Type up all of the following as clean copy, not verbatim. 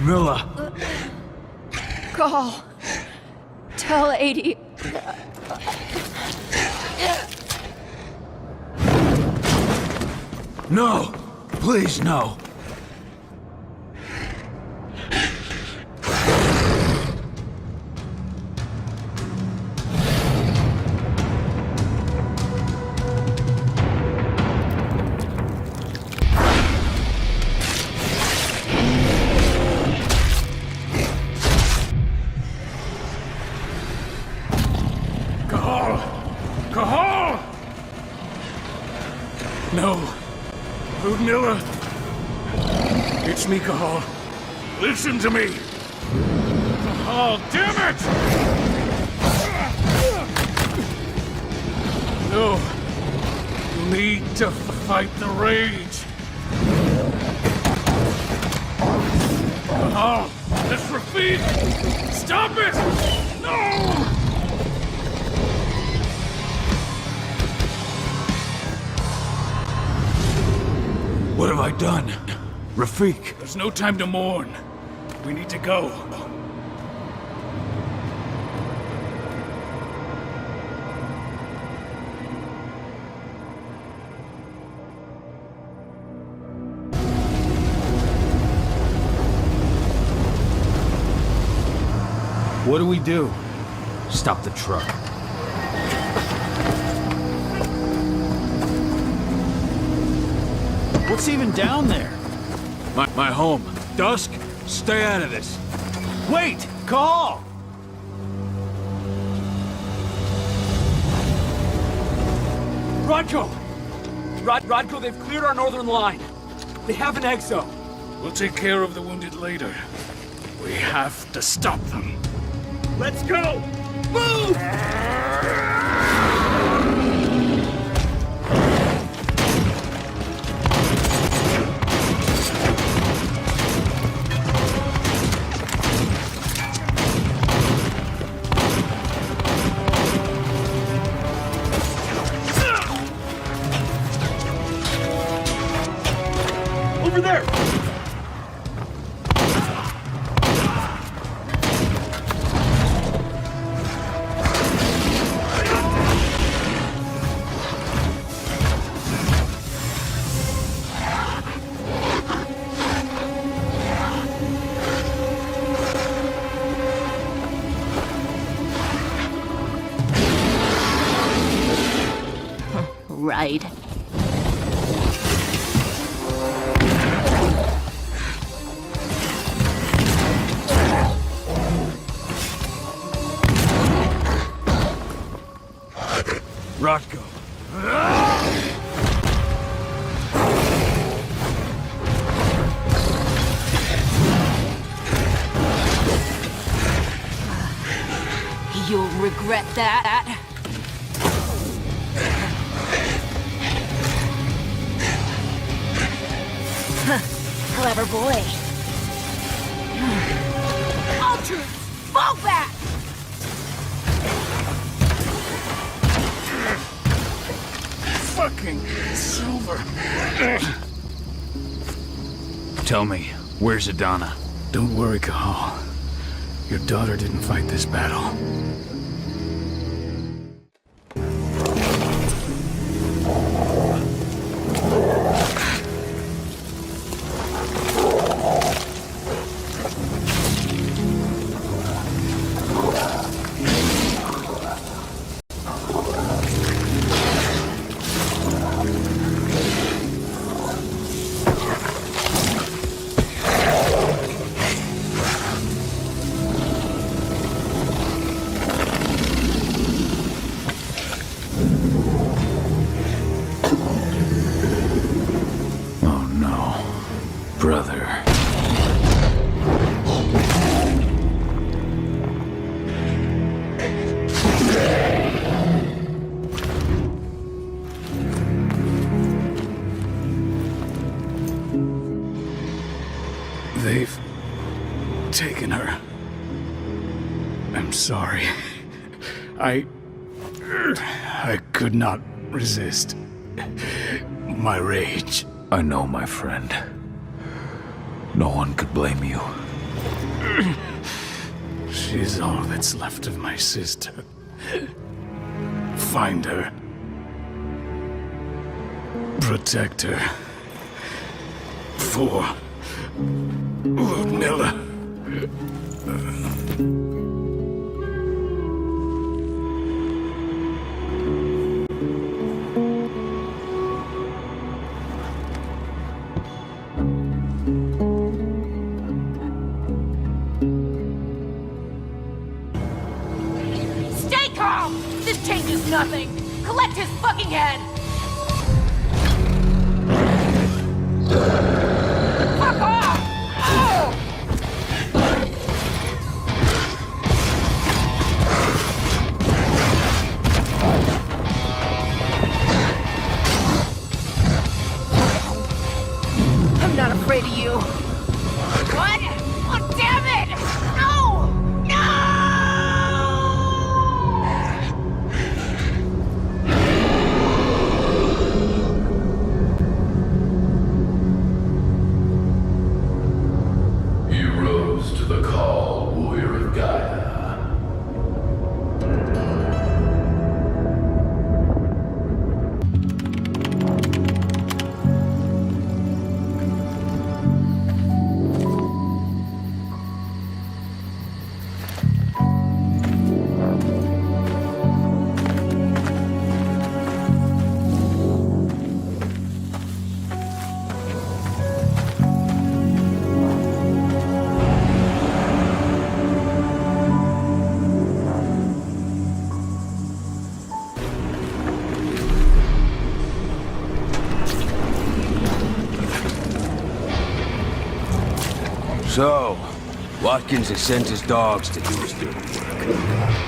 Milla! Call. Tell 80. No! Please, no! No. Ludmilla. It's me, Cahal. Listen to me. Cahal, damn it! No. You need to fight the rage. Cahal, that's Rafid! Stop it! No! What have I done? Rafik! There's no time to mourn. We need to go. What do we do? Stop the truck. What's even down there? My home. Dusk, stay out of this. Wait! Call! Rodko! Rodko, they've cleared our northern line. They have an exo. We'll take care of the wounded later. We have to stop them. Let's go! Move! Over there! Right. Rodko. You'll regret that. Clever boy. Ultra, fall back! Fucking Silver. Tell me, where's Adana? Don't worry, Cahal. Your daughter didn't fight this battle. Brother. They've taken her. I'm sorry. I could not resist my rage. I know, my friend. No one could blame you. She's all that's left of my sister. Find her. Protect her. For Ludmilla. Stay calm! This changes nothing! Collect his fucking head! Fuck off! Oh! I'm not afraid of you. What? Oh, damn it! No! No! You rose to the call, warrior of Gaia. So, Watkins has sent his dogs to do his dirty work.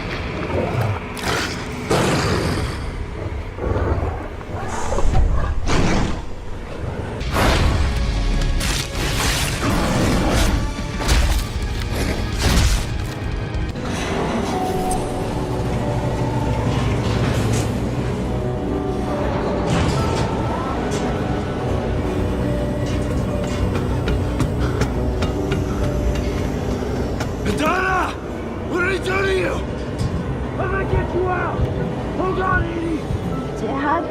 Madonna! What did he do to you? I'm gonna get you out! Hold on, Edie! Dad?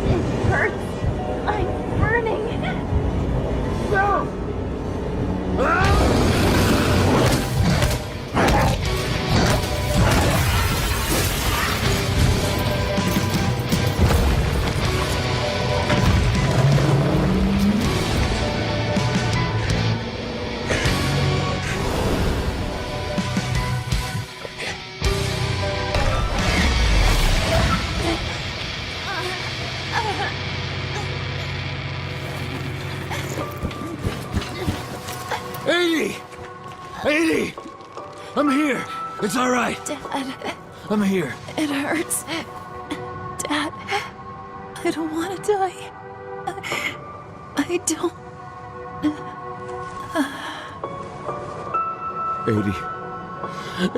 It hurts. I'm burning. No! Ah! Edie! Edie! I'm here! It's all right! Dad, I'm here. it hurts. Dad, I don't want to die. I don't. Edie.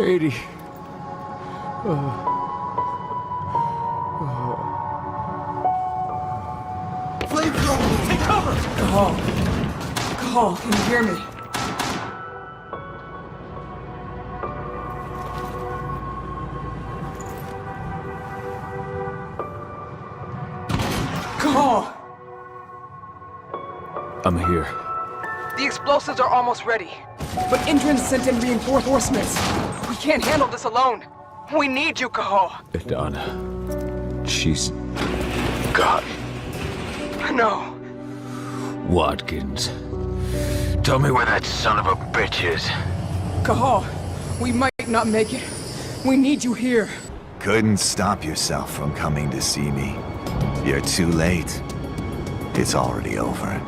Edie. Flamethrower! Take cover! Call, can you hear me? Call! I'm here. The explosives are almost ready. But Indran sent in reinforcements. We can't handle this alone. We need you, Kaho. Donna. She's gone. No. Watkins. Tell me where that son of a bitch is. Kaho, we might not make it. We need you here. Couldn't stop yourself from coming to see me. You're too late. It's already over.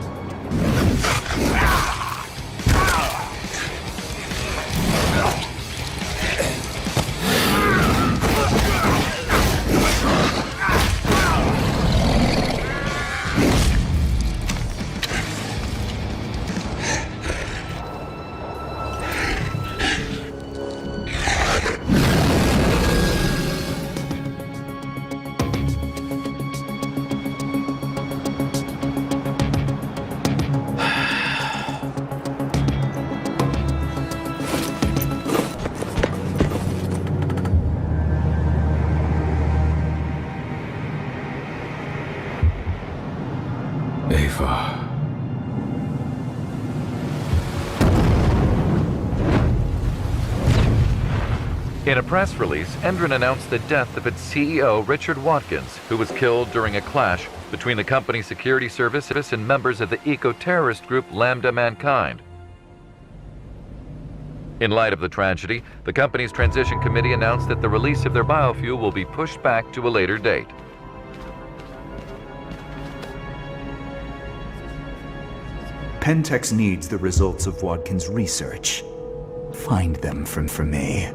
Ava. In a press release, Endron announced the death of its CEO, Richard Watkins, who was killed during a clash between the company's security service and members of the eco-terrorist group Lambda Mankind. In light of the tragedy, the company's transition committee announced that the release of their biofuel will be pushed back to a later date. Pentex needs the results of Watkins' research. Find them for me.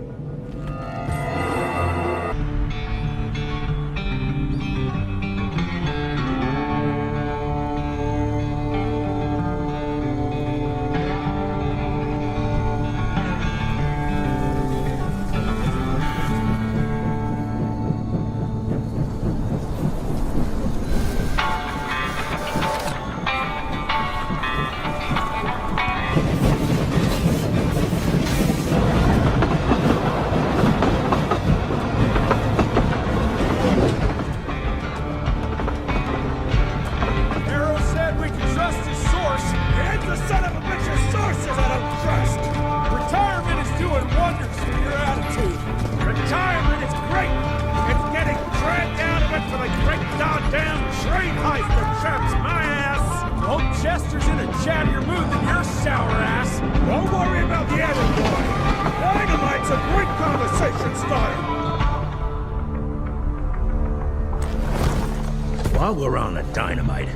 While we're on the dynamite,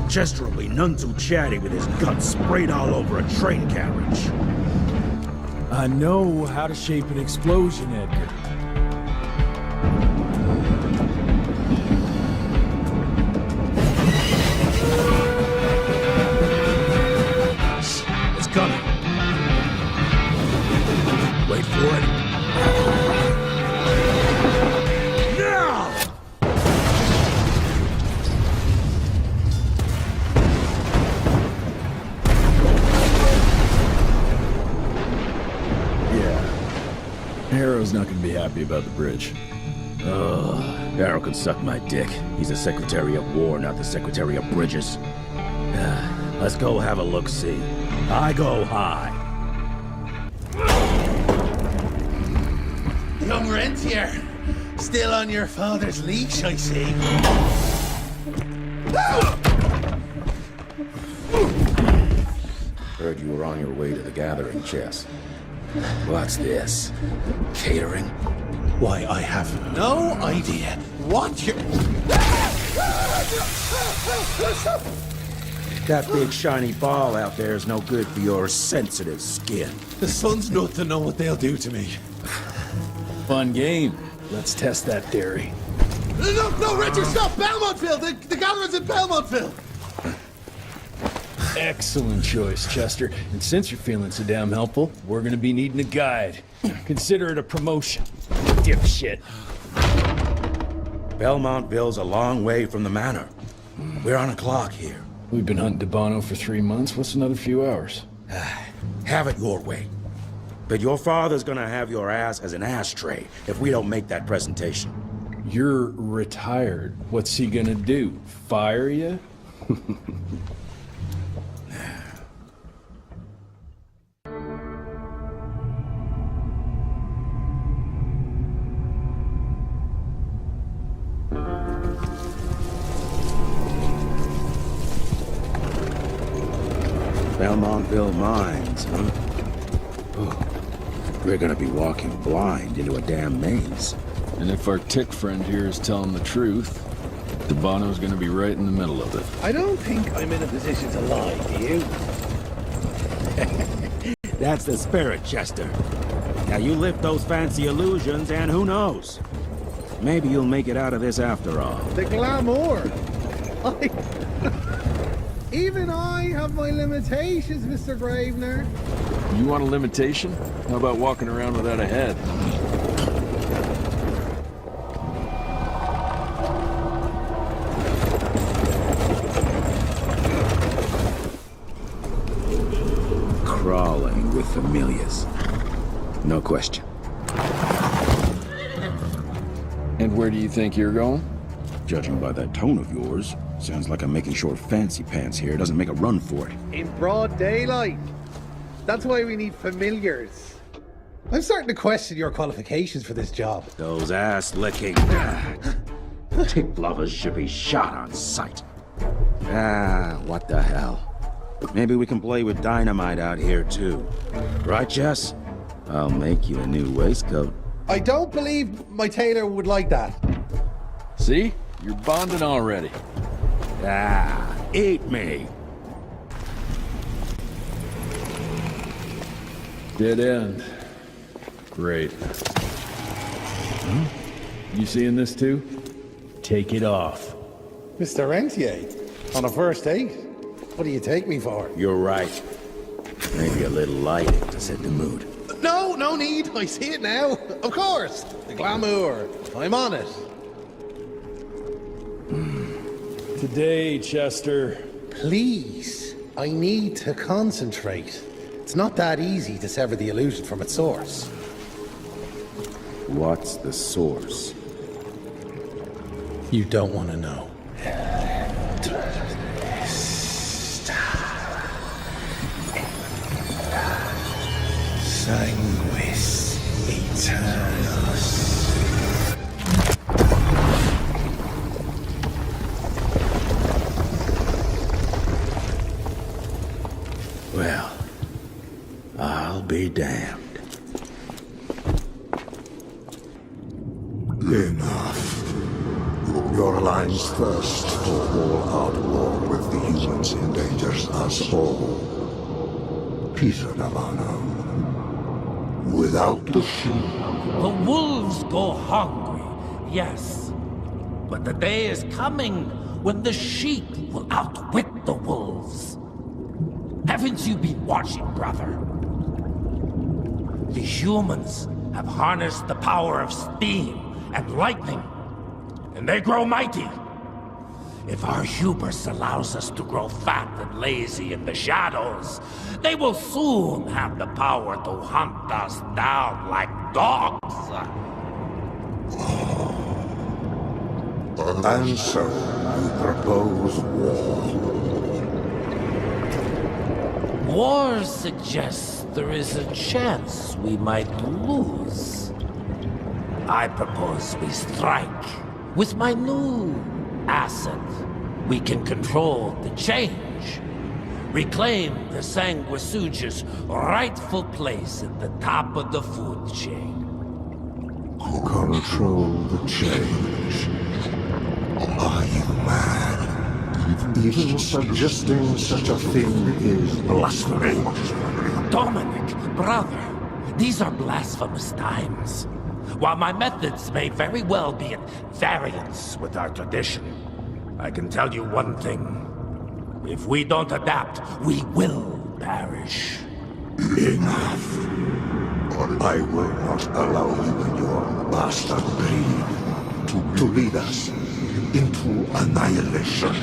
Chester will be none too chatty with his guts sprayed all over a train carriage. I know how to shape an explosion, Edgar. It's coming. Wait for it. Harrow's not gonna be happy about the bridge. Harrow can suck my dick. He's the Secretary of War, not the Secretary of Bridges. Let's go have a look-see. I go high. Young rentier. Still on your father's leash, I see. Heard you were on your way to the gathering, Chess. What's this? Catering? Why, I have no idea what you're... That big shiny ball out there is no good for your sensitive skin. The sun's not to know what they'll do to me. Fun game. Let's test that theory. No, Richard, stop! Belmontville! The gathering's in Belmontville! Excellent choice, Chester. And since you're feeling so damn helpful, we're gonna be needing a guide. Consider it a promotion. Dipshit. Belmontville's a long way from the manor. We're on a clock here. We've been hunting DeBono for 3 months. What's another few hours? Have it your way. But your father's gonna have your ass as an ashtray if we don't make that presentation. You're retired. What's he gonna do? Fire you? Belmontville Mines, huh? Oh, we're gonna be walking blind into a damn maze. And if our tick friend here is telling the truth, DeBono's gonna be right in the middle of it. I don't think I'm in a position to lie, do you? That's the spirit, Chester. Now you lift those fancy illusions and who knows? Maybe you'll make it out of this after all. The glamour! Even I have my limitations, Mr. Gravener. You want a limitation? How about walking around without a head? Crawling with familiars. No question. And where do you think you're going? Judging by that tone of yours, Sounds like I'm making sure Fancy Pants here doesn't make a run for it. In broad daylight. That's why we need familiars. I'm starting to question your qualifications for this job. Those ass-licking tick lovers should be shot on sight. What the hell? Maybe we can play with dynamite out here, too. Right, Jess? I'll make you a new waistcoat. I don't believe my tailor would like that. See? You're bonding already. Eat me. Dead end. Great. You seeing this too? Take it off. Mr. Rentier, on a first date? What do you take me for? You're right. Maybe a little light to set the mood. No need. I see it now. Of course. The glamour. I'm on it. Today, Chester. Please. I need to concentrate. It's not that easy to sever the illusion from its source. What's the source? You don't want to know. Sanguis Eternus. Well, I'll be damned. Enough. Your alliance thirst for all-out war with the humans endangers us all. Peter Davano. Without the sheep. The wolves go hungry, yes. But the day is coming when the sheep will outwit the wolves. Haven't you been watching, brother? The humans have harnessed the power of steam and lightning, and they grow mighty. If our hubris allows us to grow fat and lazy in the shadows, they will soon have the power to hunt us down like dogs. And so, you propose war. War suggests there is a chance we might lose. I propose we strike. With my new asset, we can control the change. Reclaim the Sanguisuja's rightful place at the top of the food chain. Control the change. Are you mad? Even suggesting such a thing is blasphemy. Dominic, brother, these are blasphemous times. While my methods may very well be at variance with our tradition, I can tell you one thing. If we don't adapt, we will perish. Enough. I will not allow you and your bastard breed to lead us into annihilation.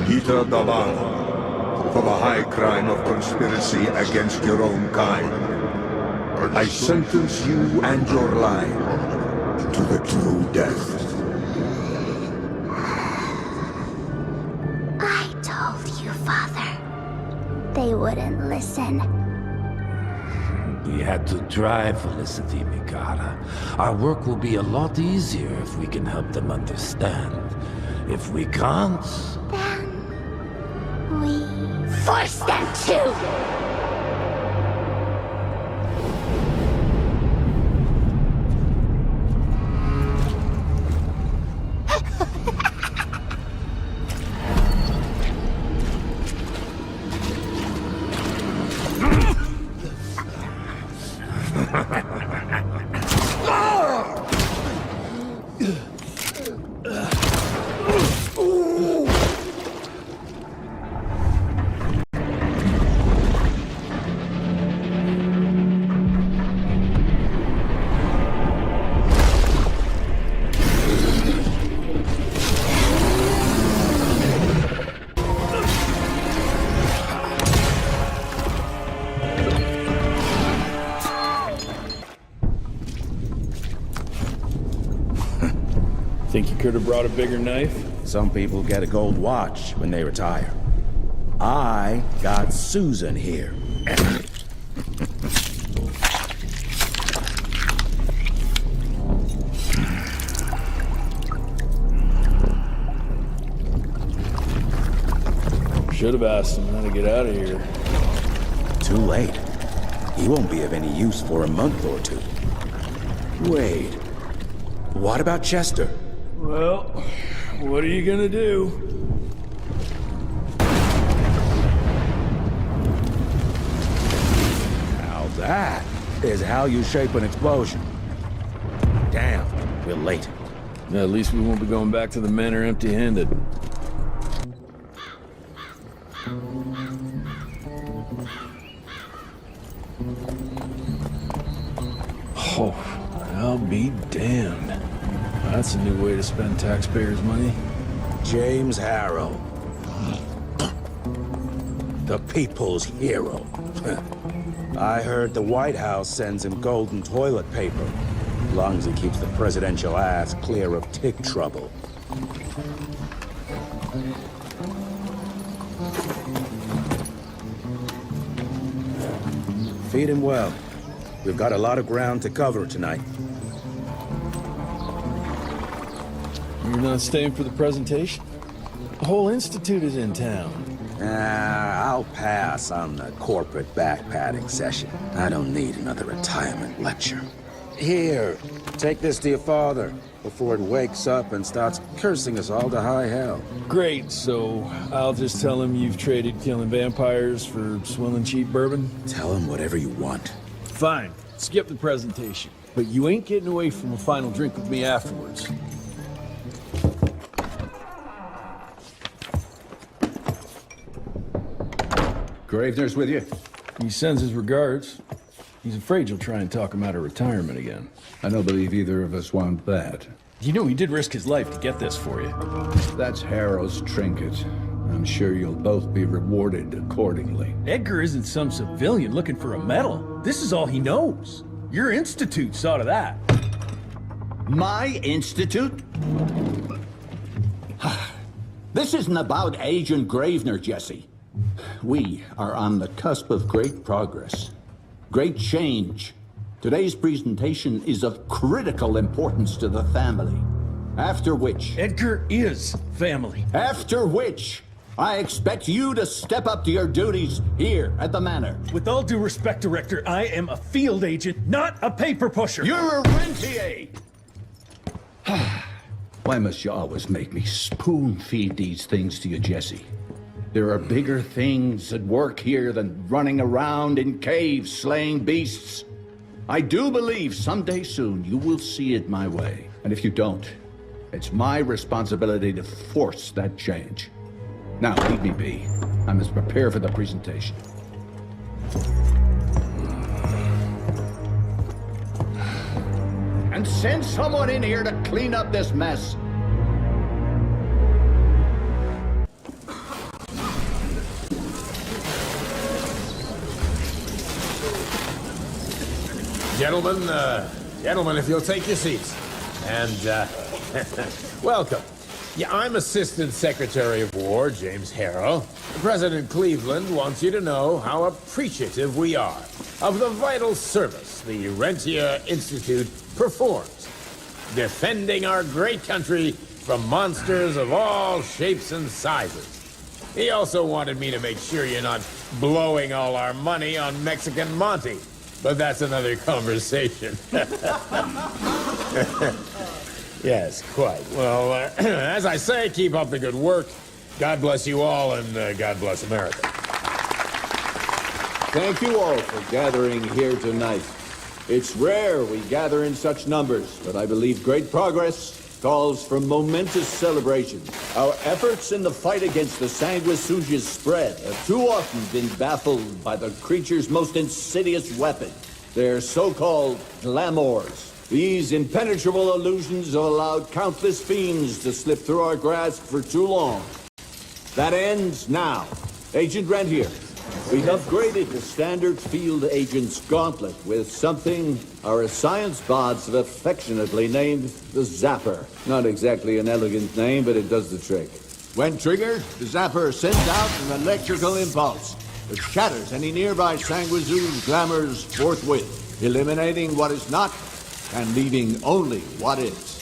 Peter Davano, for the high crime of conspiracy against your own kind, I sentence you and your line to the true death. I told you, Father. They wouldn't listen. We had to drive Felicity, Mikata. Our work will be a lot easier if we can help them understand. If we can't... Then... we... force them to! Think you could have brought a bigger knife? Some people get a gold watch when they retire. I got Susan here. Should have asked him how to get out of here. Too late. He won't be of any use for a month or two. Wait. What about Chester? Well, what are you gonna do? Now that is how you shape an explosion. Damn, we're late. At least we won't be going back to the manor empty-handed. Oh, I'll be damned. That's a new way to spend taxpayers' money. James Harrow. The people's hero. I heard the White House sends him golden toilet paper, as long as he keeps the presidential ass clear of tick trouble. Feed him well. We've got a lot of ground to cover tonight. You're not staying for the presentation? The whole institute is in town. I'll pass on the corporate back-patting session. I don't need another retirement lecture. Here, take this to your father before it wakes up and starts cursing us all to high hell. Great, so I'll just tell him you've traded killing vampires for swilling cheap bourbon? Tell him whatever you want. Fine, skip the presentation. But you ain't getting away from a final drink with me afterwards. Gravener's with you? He sends his regards. He's afraid you'll try and talk him out of retirement again. I don't believe either of us want that. You know he did risk his life to get this for you. That's Harrow's trinket. I'm sure you'll both be rewarded accordingly. Edgar isn't some civilian looking for a medal. This is all he knows. Your institute saw to that. My institute? This isn't about Agent Gravener, Jesse. We are on the cusp of great progress. Great change. Today's presentation is of critical importance to the family. After which... Edgar is family. After which, I expect you to step up to your duties here at the manor. With all due respect, Director, I am a field agent, not a paper pusher. You're a rentier! Why must you always make me spoon-feed these things to you, Jesse? There are bigger things at work here than running around in caves slaying beasts. I do believe someday soon you will see it my way. And if you don't, it's my responsibility to force that change. Now, leave me be. I must prepare for the presentation. And send someone in here to clean up this mess. Gentlemen, if you'll take your seats. And, welcome. Yeah, I'm Assistant Secretary of War, James Harrow. President Cleveland wants you to know how appreciative we are of the vital service the Rentier Institute performs, defending our great country from monsters of all shapes and sizes. He also wanted me to make sure you're not blowing all our money on Mexican Monty. But that's another conversation. Yes, quite. Well, as I say, keep up the good work. God bless you all, and God bless America. Thank you all for gathering here tonight. It's rare we gather in such numbers, but I believe great progress calls for momentous celebration. Our efforts in the fight against the sanguisuga's spread have too often been baffled by the creature's most insidious weapon, their so-called glamours. These impenetrable illusions have allowed countless fiends to slip through our grasp for too long. That ends now. Agent Rentier, We've upgraded the standard field agent's gauntlet with something our science bots have affectionately named the Zapper. Not exactly an elegant name, but it does the trick. When triggered, the Zapper sends out an electrical impulse that shatters any nearby sanguizoos glamours forthwith, eliminating what is not and leaving only what is.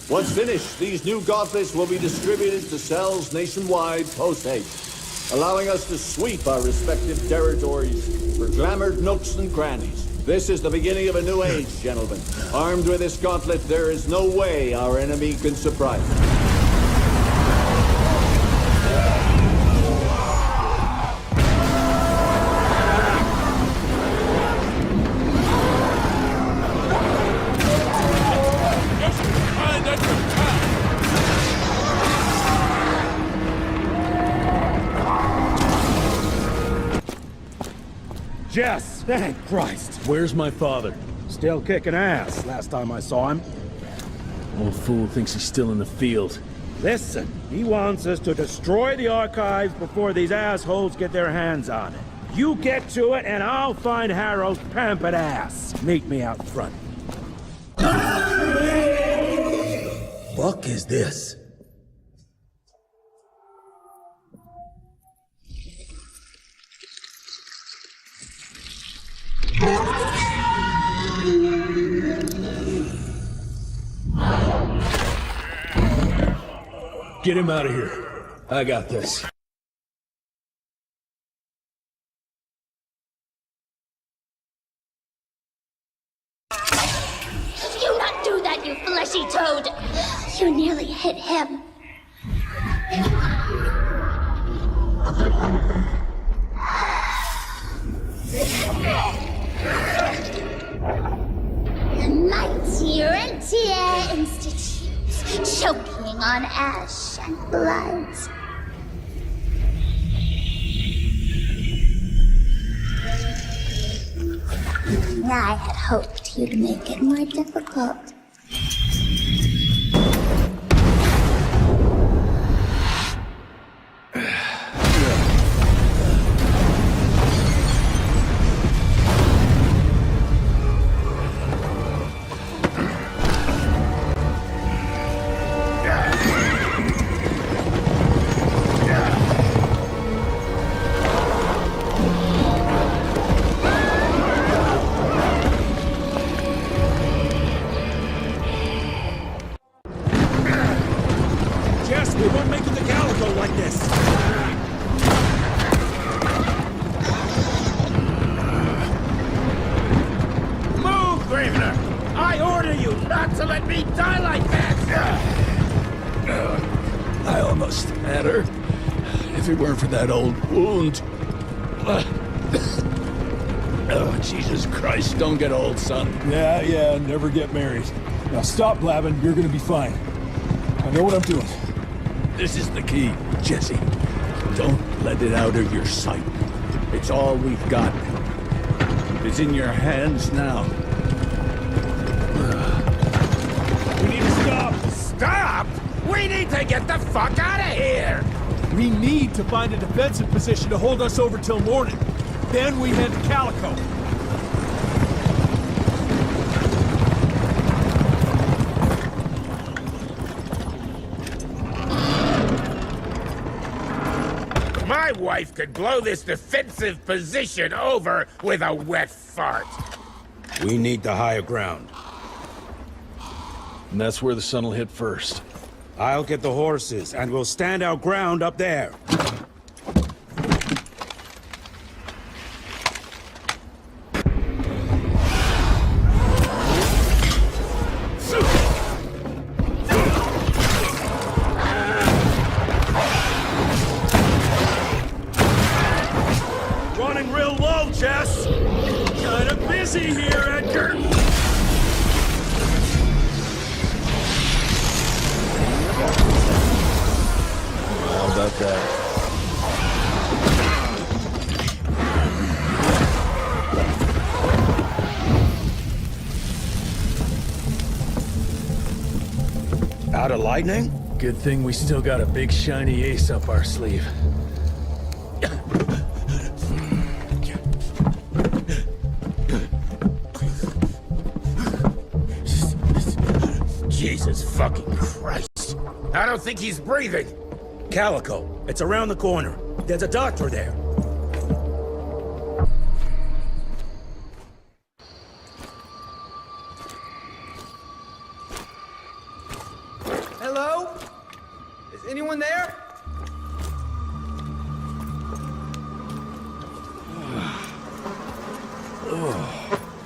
Once finished, these new gauntlets will be distributed to cells nationwide post-haste, allowing us to sweep our respective territories for glamored nooks and crannies. This is the beginning of a new age, gentlemen. Armed with this gauntlet, there is no way our enemy can surprise us. Jess, thank Christ. Where's my father? Still kicking ass, last time I saw him. Old fool thinks he's still in the field. Listen, he wants us to destroy the archives before these assholes get their hands on it. You get to it, and I'll find Harrow's pampered ass. Meet me out front. Fuck is this? Get him out of here. I got this. You not do that, you fleshy toad! You nearly hit him. The Mighty Rentier Institute, choking on ash and blood. I had hoped you'd make it more difficult. We won't make it to Calico like this. Move, Gravener! I order you not to let me die like this! I almost had her. If it weren't for that old wound. Oh, Jesus Christ, don't get old, son. Yeah, never get married. Now stop blabbing, you're gonna be fine. I know what I'm doing. This is the key, Jesse. Don't let it out of your sight. It's all we've got. It's in your hands now. We need to stop! Stop? We need to get the fuck out of here! We need to find a defensive position to hold us over till morning. Then we head to Calico. My wife could blow this defensive position over with a wet fart. We need the higher ground. And that's where the sun will hit first. I'll get the horses, and we'll stand our ground up there. Running real low, Jess. Kinda busy here, Edgar. How about that? Out of lightning? Good thing we still got a big shiny ace up our sleeve. fucking Christ. I don't think he's breathing. Calico, it's around the corner. There's a doctor there. Hello? Is anyone there?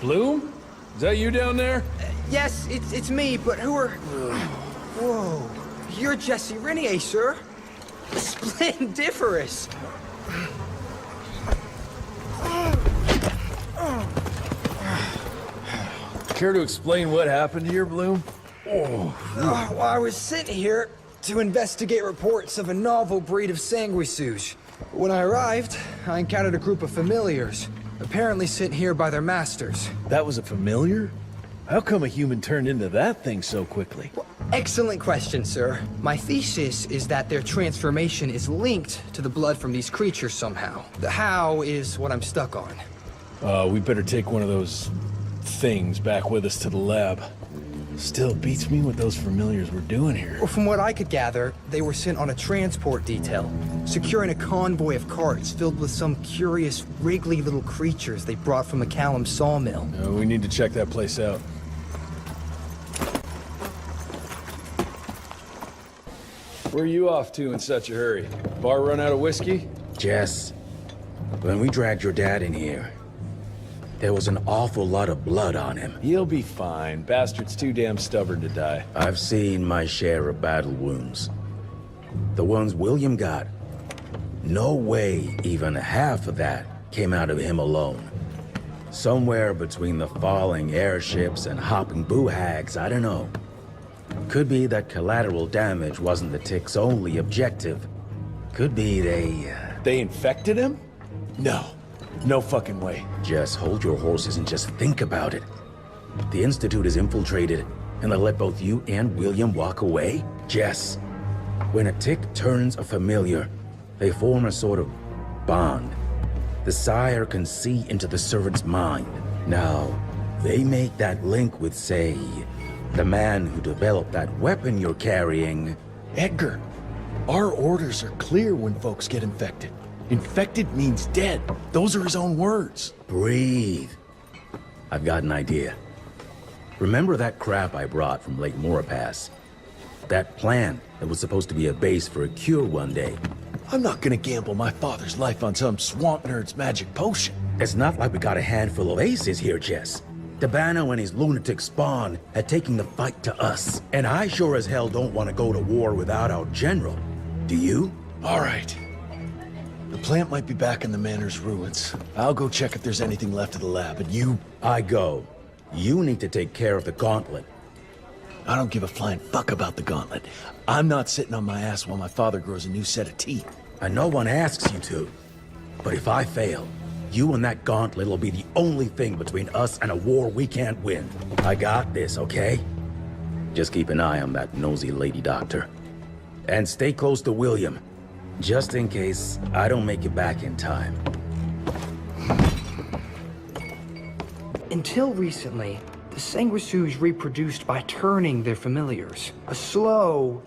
Bloom? Is that you down there? Yes, it's me, but who are... Whoa. You're Jesse Renier, sir. Splendiferous. Care to explain what happened here, Bloom? Well, I was sent here to investigate reports of a novel breed of sanguisuge. When I arrived, I encountered a group of familiars, apparently sent here by their masters. That was a familiar? How come a human turned into that thing so quickly? Well, excellent question, sir. My thesis is that their transformation is linked to the blood from these creatures somehow. The how is what I'm stuck on. We better take one of those things back with us to the lab. Still beats me what those familiars were doing here. Well, from what I could gather, they were sent on a transport detail, securing a convoy of carts filled with some curious, wriggly little creatures they brought from McCallum's sawmill. We need to check that place out. Where are you off to in such a hurry? Bar run out of whiskey? Jess, when we dragged your dad in here, there was an awful lot of blood on him. He'll be fine. Bastard's too damn stubborn to die. I've seen my share of battle wounds. The ones William got. No way even half of that came out of him alone. Somewhere between the falling airships and hopping boo-hags, I don't know. Could be that collateral damage wasn't the Tick's only objective. Could be They infected him? No. No fucking way. Just hold your horses and just think about it. The Institute is infiltrated, and they let both you and William walk away? Jess, when a Tick turns a familiar, they form a sort of bond. The sire can see into the servant's mind. Now, they make that link with, say, the man who developed that weapon you're carrying. Edgar, our orders are clear when folks get infected. Infected means dead. Those are his own words. Breathe. I've got an idea. Remember that crap I brought from Lake Morapass? That plant that was supposed to be a base for a cure one day. I'm not gonna gamble my father's life on some swamp nerd's magic potion. It's not like we got a handful of aces here, Jess. Dabano and his lunatic spawn had taken the fight to us. And I sure as hell don't want to go to war without our general. Do you? All right. The plant might be back in the manor's ruins. I'll go check if there's anything left of the lab, and you... I go. You need to take care of the gauntlet. I don't give a flying fuck about the gauntlet. I'm not sitting on my ass while my father grows a new set of teeth. And no one asks you to. But if I fail, you and that gauntlet will be the only thing between us and a war we can't win. I got this, okay? Just keep an eye on that nosy lady doctor. And stay close to William. Just in case I don't make it back in time. Until recently, the sanguisuge reproduced by turning their familiars. A slow,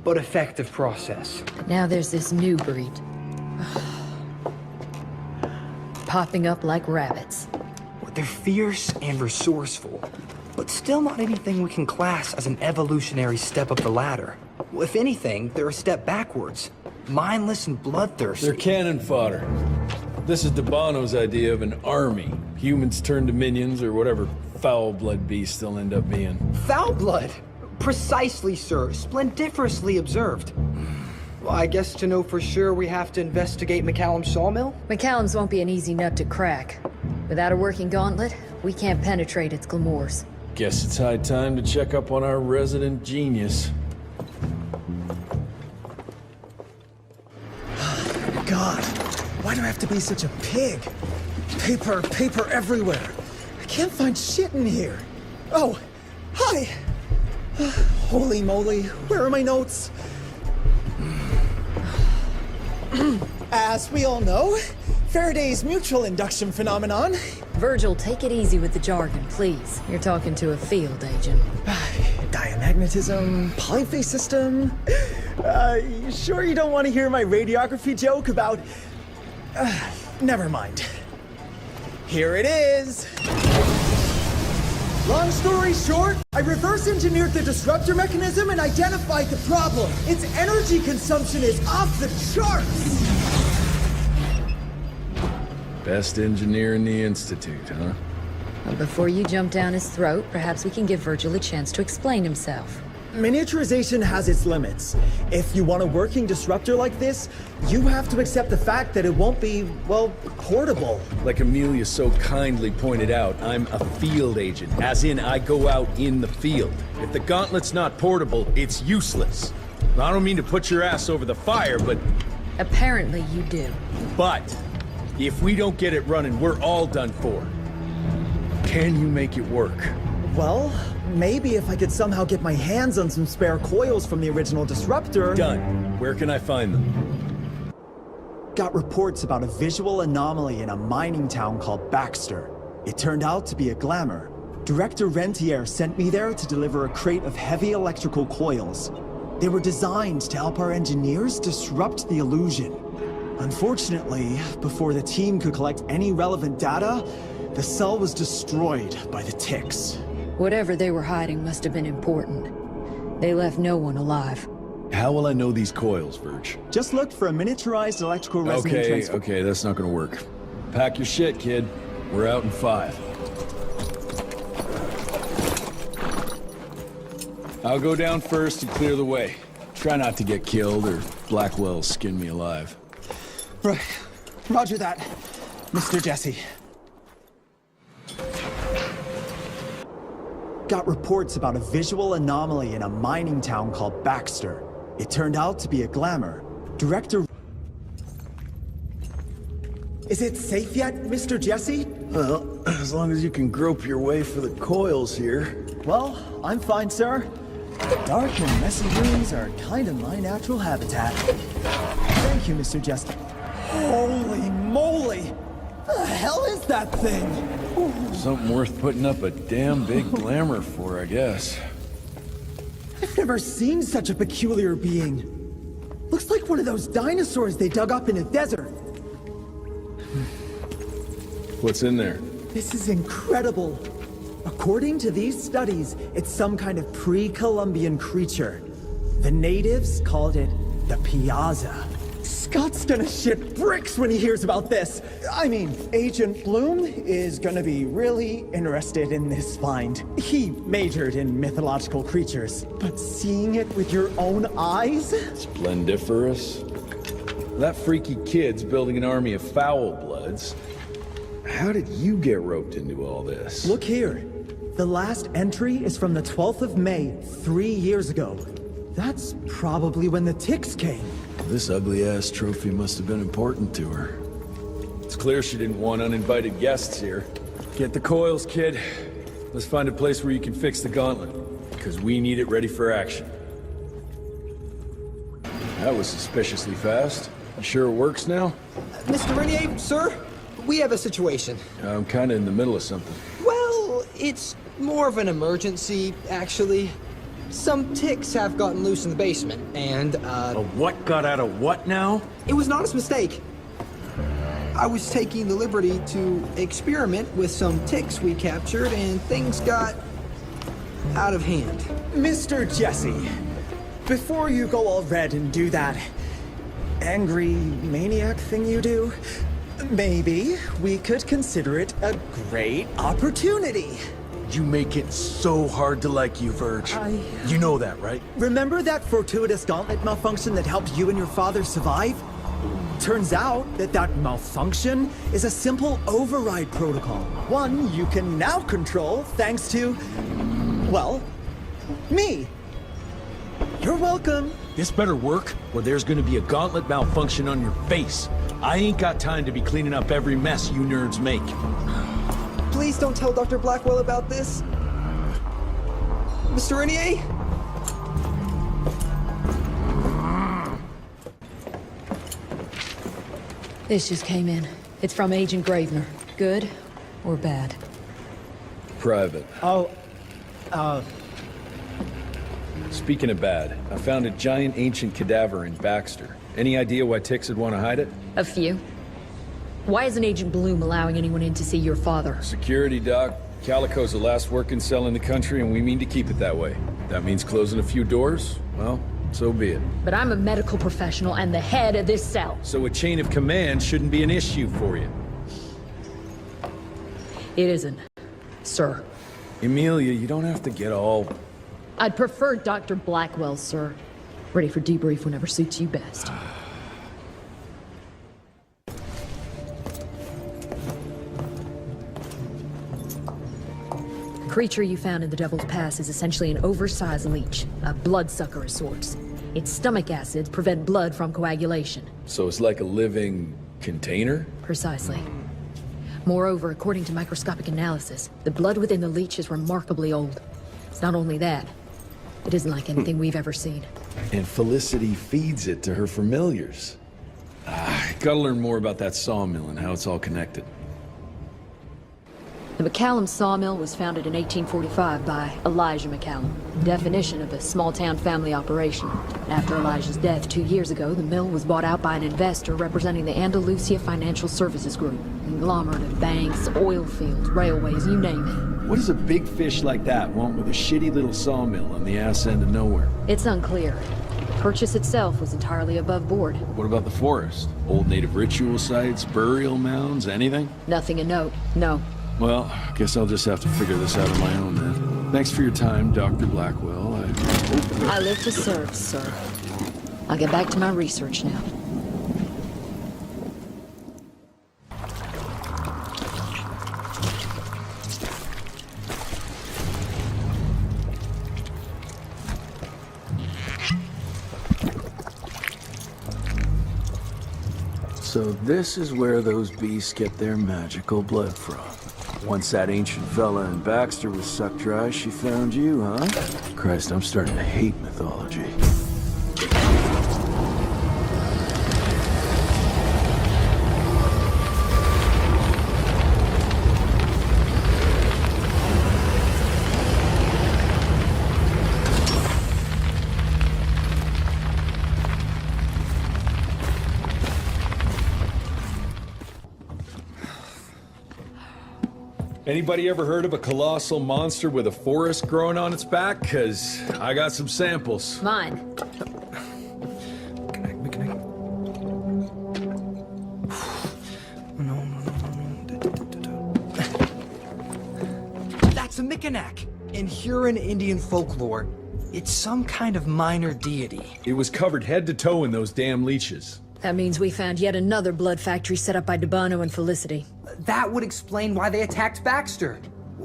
but effective process. Now there's this new breed. Popping up like rabbits. They're fierce and resourceful, but still not anything we can class as an evolutionary step up the ladder. If anything, they're a step backwards. Mindless and bloodthirsty. They're cannon fodder. This is Dabano's idea of an army. Humans turn to minions or whatever foul-blood beasts they'll end up being. Foul blood? Precisely, sir. Splendiferously observed. Well, I guess to know for sure we have to investigate McCallum's sawmill? McCallum's won't be an easy nut to crack. Without a working gauntlet, we can't penetrate its glamours. Guess it's high time to check up on our resident genius. God, why do I have to be such a pig? Paper everywhere. I can't find shit in here. Oh, hi. Holy moly, where are my notes? As we all know, Faraday's mutual induction phenomenon. Virgil, take it easy with the jargon, please. You're talking to a field agent. diamagnetism, polyphase system. You sure you don't want to hear my radiography joke about... never mind. Here it is! Long story short, I reverse engineered the disruptor mechanism and identified the problem. Its energy consumption is off the charts! Best engineer in the Institute, huh? Well, before you jump down his throat, perhaps we can give Virgil a chance to explain himself. Miniaturization has its limits. If you want a working disruptor like this, you have to accept the fact that it won't be, well, portable. Like Amelia so kindly pointed out, I'm a field agent, as in I go out in the field. If the gauntlet's not portable, it's useless. I don't mean to put your ass over the fire, but... Apparently you do. But, if we don't get it running, we're all done for. Can you make it work? Well, maybe if I could somehow get my hands on some spare coils from the original disruptor... Done. Where can I find them? Got reports about a visual anomaly in a mining town called Baxter. It turned out to be a glamour. Director Rentier sent me there to deliver a crate of heavy electrical coils. They were designed to help our engineers disrupt the illusion. Unfortunately, before the team could collect any relevant data, the cell was destroyed by the ticks. Whatever they were hiding must have been important. They left no one alive. How will I know these coils, Verge? Just look for a miniaturized electrical resonant transfer. Okay, that's not gonna work. Pack your shit, kid. We're out in 5. I'll go down first and clear the way. Try not to get killed or Blackwell skin me alive. Right. Roger that, Mr. Jesse. Got reports about a visual anomaly in a mining town called Baxter. It turned out to be a glamour. Director... Is it safe yet, Mr. Jesse? Well, as long as you can grope your way for the coils here. Well, I'm fine, sir. Dark and messy rooms are kind of my natural habitat. Thank you, Mr. Jesse. Holy moly! The hell is that thing? Something worth putting up a damn big glamour for, I guess. I've never seen such a peculiar being. Looks like one of those dinosaurs they dug up in a desert. What's in there? This is incredible. According to these studies, it's some kind of pre-Columbian creature. The natives called it the Piazza. Scott's gonna shit bricks when he hears about this. I mean, Agent Bloom is gonna be really interested in this find. He majored in mythological creatures, but seeing it with your own eyes? Splendiferous. That freaky kid's building an army of foul bloods. How did you get roped into all this? Look here. The last entry is from the 12th of May, 3 years ago. That's probably when the ticks came. This ugly-ass trophy must have been important to her. It's clear she didn't want uninvited guests here. Get the coils, kid. Let's find a place where you can fix the gauntlet, because we need it ready for action. That was suspiciously fast. You sure it works now? Mr. Renier, sir, we have a situation. I'm kinda in the middle of something. Well, it's more of an emergency, actually. Some ticks have gotten loose in the basement, and, A what got out of what now? It was an honest mistake. I was taking the liberty to experiment with some ticks we captured, and things got out of hand. Mr. Jesse, before you go all red and do that angry maniac thing you do, maybe we could consider it a great opportunity. You make it so hard to like you, Verge. You know that, right? Remember that fortuitous gauntlet malfunction that helped you and your father survive? Turns out that malfunction is a simple override protocol. One you can now control thanks to, well, me. You're welcome. This better work, or there's gonna be a gauntlet malfunction on your face. I ain't got time to be cleaning up every mess you nerds make. Please don't tell Dr. Blackwell about this. Mr. Renier? This just came in. It's from Agent Gravener. Good or bad? Private. Oh, Speaking of bad, I found a giant ancient cadaver in Baxter. Any idea why Tix would want to hide it? A few. Why isn't Agent Bloom allowing anyone in to see your father? Security, Doc. Calico's the last working cell in the country, and we mean to keep it that way. That means closing a few doors? Well, so be it. But I'm a medical professional and the head of this cell. So a chain of command shouldn't be an issue for you. It isn't, sir. Emilia, you don't have to get all... I'd prefer Dr. Blackwell, sir. Ready for debrief whenever suits you best. The creature you found in the Devil's Pass is essentially an oversized leech, a bloodsucker of sorts. Its stomach acids prevent blood from coagulation. So it's like a living container? Precisely. Moreover, according to microscopic analysis, the blood within the leech is remarkably old. It's not only that, it isn't like anything we've ever seen. And Felicity feeds it to her familiars. Gotta learn more about that sawmill and how it's all connected. The McCallum sawmill was founded in 1845 by Elijah McCallum, definition of a small-town family operation. After Elijah's death 2 years ago, the mill was bought out by an investor representing the Andalusia Financial Services Group, a conglomerate of banks, oil fields, railways, you name it. What does a big fish like that want with a shitty little sawmill on the ass end of nowhere? It's unclear. The purchase itself was entirely above board. What about the forest? Old native ritual sites, burial mounds, anything? Nothing of note, no. Well, guess I'll just have to figure this out on my own then. Thanks for your time, Dr. Blackwell. I live to serve, sir. I'll get back to my research now. So this is where those beasts get their magical blood from. Once that ancient fella in Baxter was sucked dry, she found you, huh? Christ, I'm starting to hate mythology. Anybody ever heard of a colossal monster with a forest growing on its back? 'Cause I got some samples. Mine. That's a Mikanak. In Huron Indian folklore, it's some kind of minor deity. It was covered head to toe in those damn leeches. That means we found yet another blood factory set up by Debano and Felicity. That would explain why they attacked Baxter.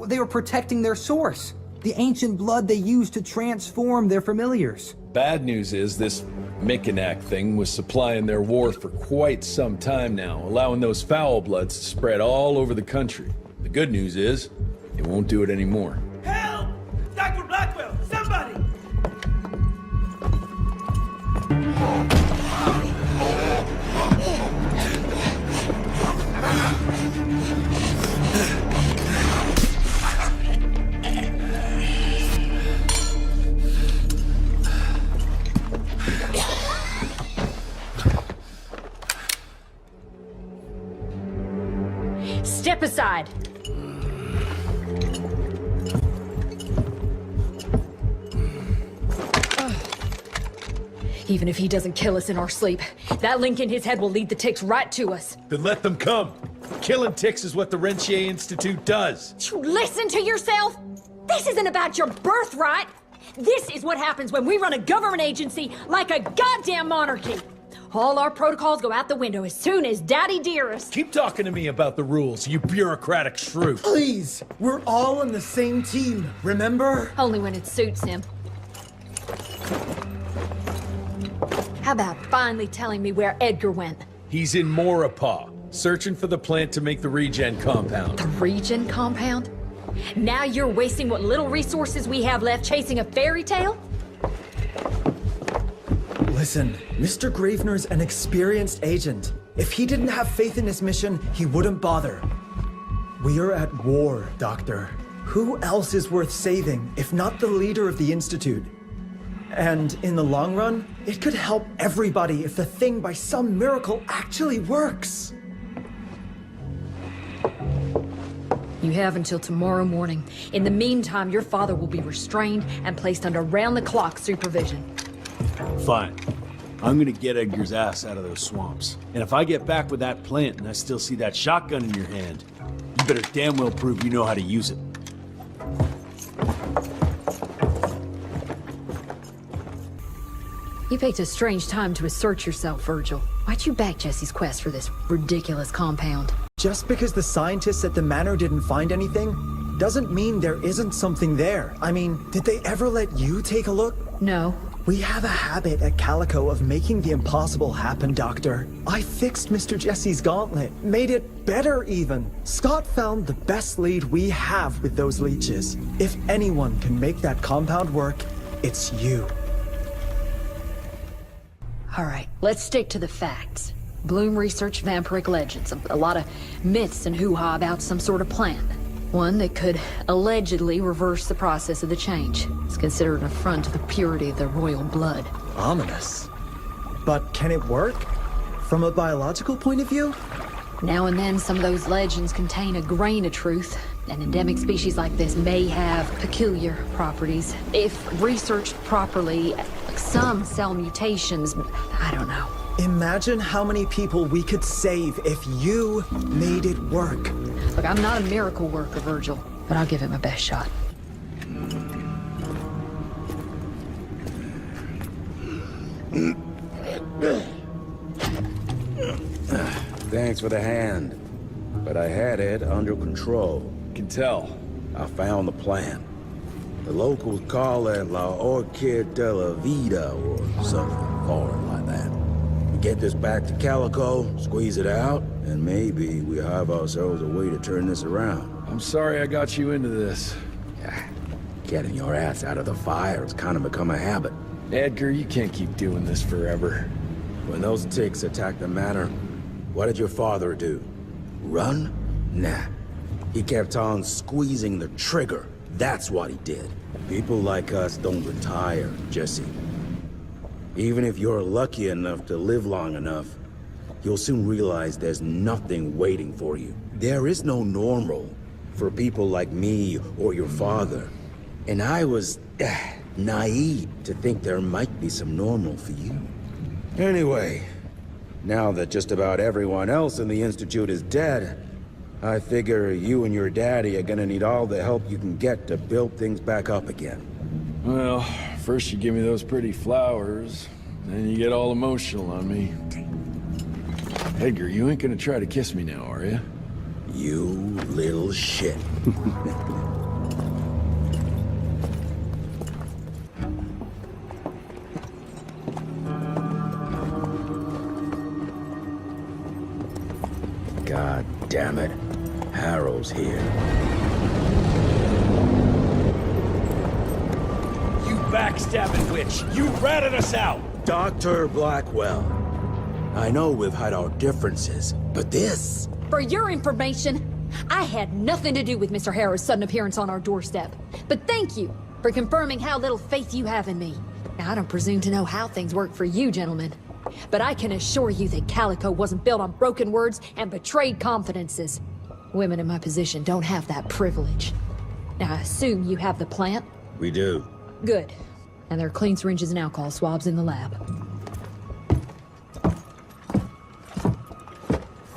They were protecting their source, the ancient blood they used to transform their familiars. Bad news is this Mikanak thing was supplying their war for quite some time now, allowing those foul bloods to spread all over the country. The good news is, it won't do it anymore. Help! Dr. Blackwell, somebody! Step aside. Even if he doesn't kill us in our sleep, that link in his head will lead the ticks right to us. Then let them come. Killing ticks is what the Rentier Institute does. You listen to yourself? This isn't about your birthright. This is what happens when we run a government agency like a goddamn monarchy. All our protocols go out the window as soon as Daddy Dearest... Keep talking to me about the rules, you bureaucratic shrew. Please! We're all on the same team, remember? Only when it suits him. How about finally telling me where Edgar went? He's in Maurepas, searching for the plant to make the regen compound. The regen compound? Now you're wasting what little resources we have left chasing a fairy tale? Listen, Mr. Gravener's an experienced agent. If he didn't have faith in his mission, he wouldn't bother. We are at war, Doctor. Who else is worth saving, if not the leader of the Institute? And in the long run, it could help everybody if the thing by some miracle actually works. You have until tomorrow morning. In the meantime, your father will be restrained and placed under round-the-clock supervision. Fine. I'm gonna get Edgar's ass out of those swamps. And if I get back with that plant and I still see that shotgun in your hand, you better damn well prove you know how to use it. You picked a strange time to assert yourself, Virgil. Why'd you back Jesse's quest for this ridiculous compound? Just because the scientists at the manor didn't find anything, doesn't mean there isn't something there. I mean, did they ever let you take a look? No. We have a habit at Calico of making the impossible happen, Doctor. I fixed Mr. Jesse's gauntlet, made it better even. Scott found the best lead we have with those leeches. If anyone can make that compound work, it's you. All right, let's stick to the facts. Bloom researched vampiric legends, a lot of myths and hoo-ha about some sort of plant. One that could allegedly reverse the process of the change. It's considered an affront to the purity of the royal blood. Ominous. But can it work? From a biological point of view? Now and then, some of those legends contain a grain of truth. An endemic species like this may have peculiar properties. If researched properly, some cell mutations, I don't know. Imagine how many people we could save if you made it work. Look, I'm not a miracle worker, Virgil, but I'll give it my best shot. Thanks for the hand, but I had it under control. Can tell. I found the plant. The locals call it La Orchid de la Vida or something foreign like that. We get this back to Calico, squeeze it out, and maybe we have ourselves a way to turn this around. I'm sorry I got you into this. Getting your ass out of the fire has kind of become a habit. Edgar, you can't keep doing this forever. When those ticks attacked the manor, what did your father do? Run? Nah. He kept on squeezing the trigger. That's what he did. People like us don't retire, Jesse. Even if you're lucky enough to live long enough, you'll soon realize there's nothing waiting for you. There is no normal for people like me or your father. And I was naive to think there might be some normal for you. Anyway, now that just about everyone else in the Institute is dead, I figure you and your daddy are gonna need all the help you can get to build things back up again. Well, first you give me those pretty flowers, then you get all emotional on me. Edgar, you ain't gonna try to kiss me now, are you? You little shit. God damn it. Harrow's here. You backstabbing witch! You ratted us out! Dr. Blackwell. I know we've had our differences, but this... For your information, I had nothing to do with Mr. Harrow's sudden appearance on our doorstep. But thank you for confirming how little faith you have in me. Now, I don't presume to know how things work for you, gentlemen. But I can assure you that Calico wasn't built on broken words and betrayed confidences. Women in my position don't have that privilege. Now, I assume you have the plant? We do. Good. And there are clean syringes and alcohol swabs in the lab.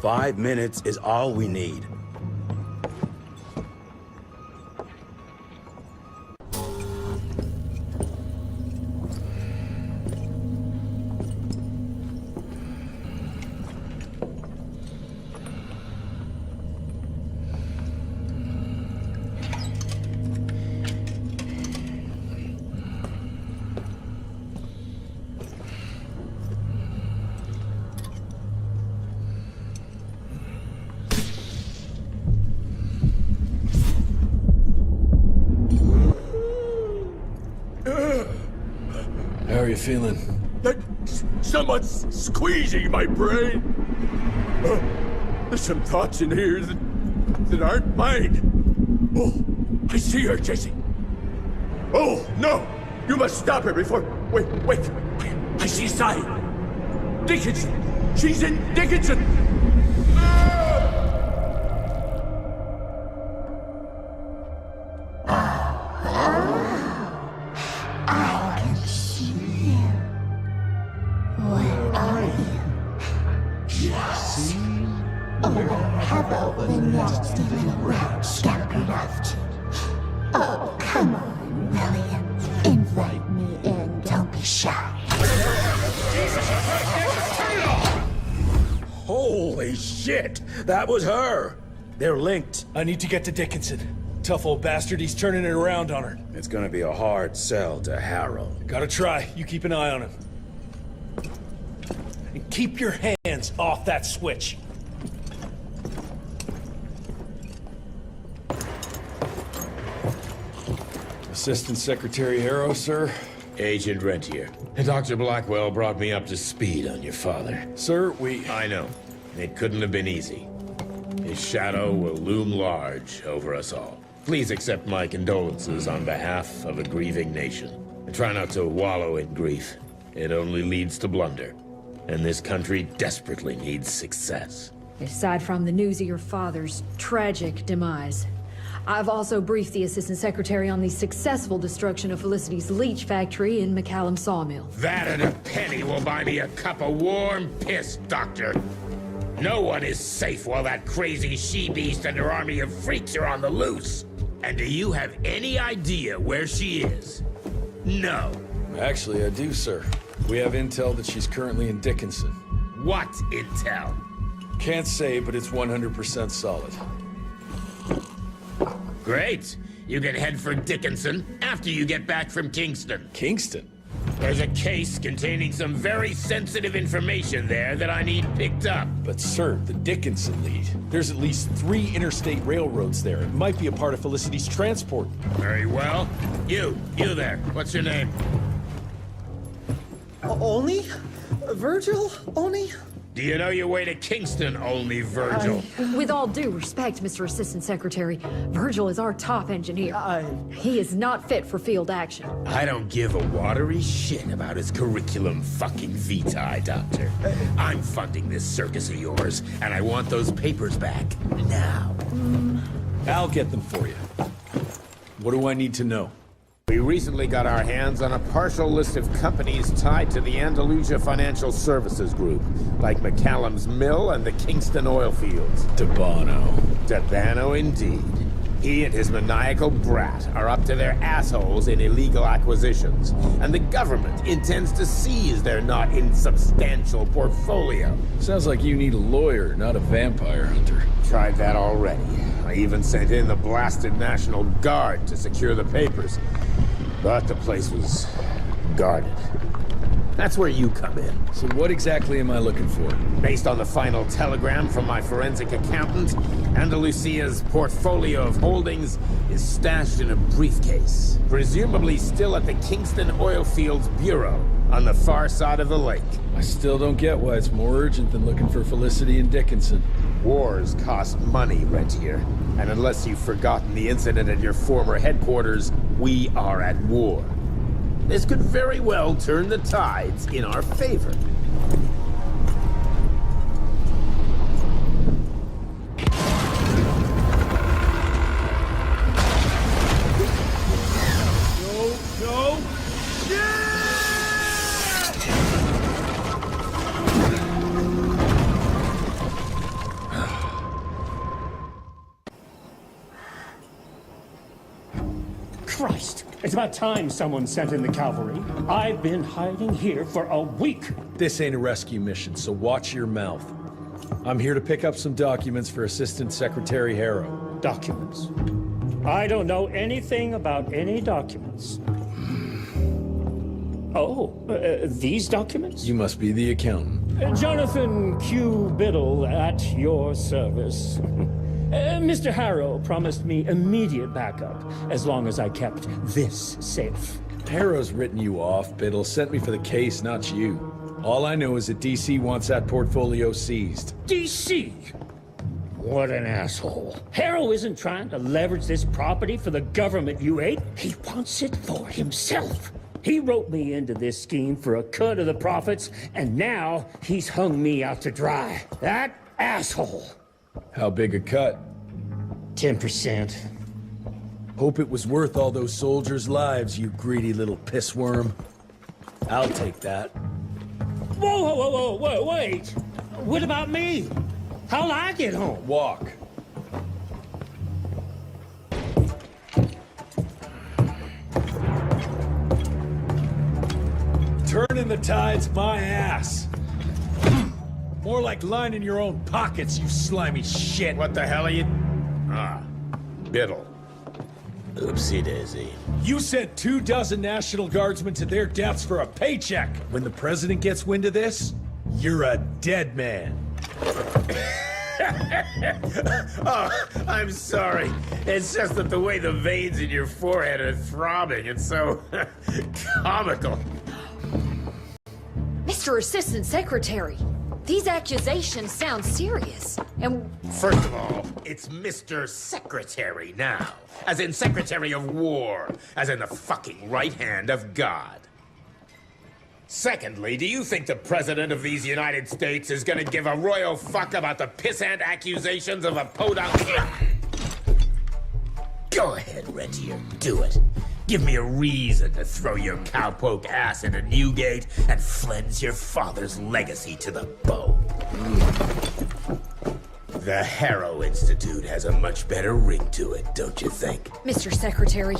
5 minutes is all we need. How are you feeling? Someone's squeezing my brain. There's some thoughts in here that aren't mine. Oh, I see her, Jesse. Oh, no! You must stop her before... Wait! I see a sign! Dickinson! She's in Dickinson! I can see you. Where are you? Jesse? Or have all the nasty little rat scampered off to? Oh, come on, William. Invite me in, don't be shy. Holy shit! That was her! They're linked. I need to get to Dickinson. Tough old bastard, he's turning it around on her. It's gonna be a hard sell to Harrow. Gotta try. You keep an eye on him. And keep your hands off that switch. Assistant Secretary Harrow, sir. Agent Rentier. Dr. Blackwell brought me up to speed on your father. Sir, I know. It couldn't have been easy. His shadow will loom large over us all. Please accept my condolences on behalf of a grieving nation. And try not to wallow in grief. It only leads to blunder. And this country desperately needs success. Aside from the news of your father's tragic demise, I've also briefed the Assistant Secretary on the successful destruction of Felicity's leech factory in McCallum Sawmill. That and a penny will buy me a cup of warm piss, Doctor. No one is safe while that crazy she-beast and her army of freaks are on the loose. And do you have any idea where she is? No. Actually, I do, sir. We have intel that she's currently in Dickinson. What intel? Can't say, but it's 100% solid. Great. You can head for Dickinson after you get back from Kingston. Kingston? There's a case containing some very sensitive information there that I need picked up. But sir, the Dickinson lead. There's at least 3 interstate railroads there. It might be a part of Felicity's transport. Very well. You there. What's your name? Only? Virgil? Only? Do you know your way to Kingston, only Virgil? With all due respect, Mr. Assistant Secretary, Virgil is our top engineer. He is not fit for field action. I don't give a watery shit about his curriculum fucking vitae, Doctor. I'm funding this circus of yours, and I want those papers back now. I'll get them for you. What do I need to know? We recently got our hands on a partial list of companies tied to the Andalusia Financial Services Group, like McCallum's Mill and the Kingston oil fields. Debano, indeed. He and his maniacal brat are up to their assholes in illegal acquisitions, and the government intends to seize their not insubstantial portfolio. Sounds like you need a lawyer, not a vampire hunter. Tried that already. I even sent in the blasted National Guard to secure the papers. But the place was guarded. That's where you come in. So what exactly am I looking for? Based on the final telegram from my forensic accountant, Andalusia's portfolio of holdings is stashed in a briefcase, presumably still at the Kingston Oil Fields Bureau on the far side of the lake. I still don't get why it's more urgent than looking for Felicity and Dickinson. Wars cost money, Rentier. And unless you've forgotten the incident at your former headquarters, we are at war. This could very well turn the tides in our favor. Go! Christ! It's about time someone sent in the cavalry. I've been hiding here for a week. This ain't a rescue mission, so watch your mouth. I'm here to pick up some documents for Assistant Secretary Harrow. Documents? I don't know anything about any documents. Oh, these documents? You must be the accountant. Jonathan Q. Biddle at your service. Mr. Harrow promised me immediate backup as long as I kept this safe. Harrow's written you off, Biddle. Sent me for the case, not you. All I know is that DC wants that portfolio seized. DC? What an asshole. Harrow isn't trying to leverage this property for the government, you hate. He wants it for himself. He roped me into this scheme for a cut of the profits, and now he's hung me out to dry. That asshole. How big a cut? 10%. Hope it was worth all those soldiers' lives, you greedy little pissworm. I'll take that. Whoa, wait! What about me? How'll I get home? Walk. Turning the tide's my ass. More like lining your own pockets, you slimy shit. What the hell are you... Ah, Biddle. Oopsie daisy. You sent 24 National Guardsmen to their deaths for a paycheck. When the president gets wind of this, you're a dead man. Oh, I'm sorry. It's just that the way the veins in your forehead are throbbing, it's so comical. Mr. Assistant Secretary, these accusations sound serious. And First of all, it's Mr. Secretary now. As in Secretary of War. As in the fucking right hand of God. Secondly, do you think the President of these United States is gonna give a royal fuck about the pissant accusations of a podunk? Go ahead, Rentier, do it. Give me a reason to throw your cowpoke ass into Newgate and cleanse your father's legacy to the bone. The Harrow Institute has a much better ring to it, don't you think? Mr. Secretary,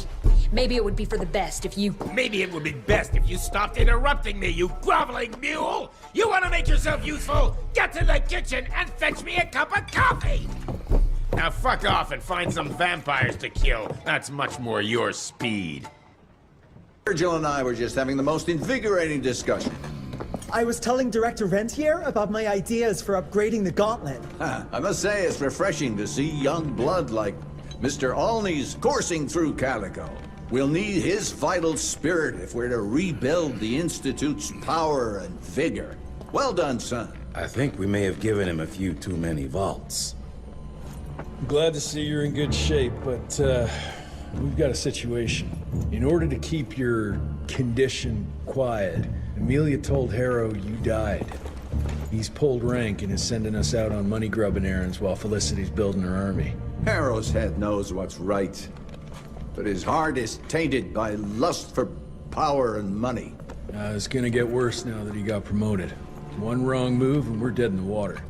maybe it would be for the best if you... Maybe it would be best if you stopped interrupting me, you groveling mule! You want to make yourself useful? Get to the kitchen and fetch me a cup of coffee! Now fuck off and find some vampires to kill. That's much more your speed. Virgil and I were just having the most invigorating discussion. I was telling Director Rentier about my ideas for upgrading the gauntlet. I must say it's refreshing to see young blood like Mr. Alney's coursing through Calico. We'll need his vital spirit if we're to rebuild the Institute's power and vigor. Well done, son. I think we may have given him a few too many vaults. I'm glad to see you're in good shape, but we've got a situation. In order to keep your condition quiet, Amelia told Harrow you died. He's pulled rank and is sending us out on money-grubbing errands while Felicity's building her army. Harrow's head knows what's right, but his heart is tainted by lust for power and money. It's gonna get worse now that he got promoted. One wrong move and we're dead in the water.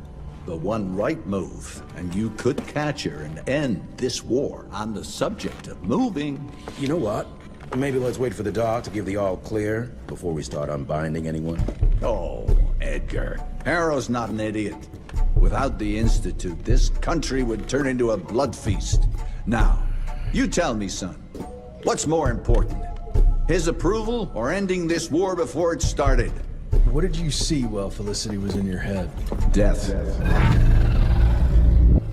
The one right move, and you could catch her and end this war. On the subject of moving... You know what? Maybe let's wait for the dog to give the all clear before we start unbinding anyone. Oh, Edgar. Harrow's not an idiot. Without the Institute, this country would turn into a blood feast. Now, you tell me, son, what's more important? His approval or ending this war before it started? What did you see while Felicity was in your head? Death.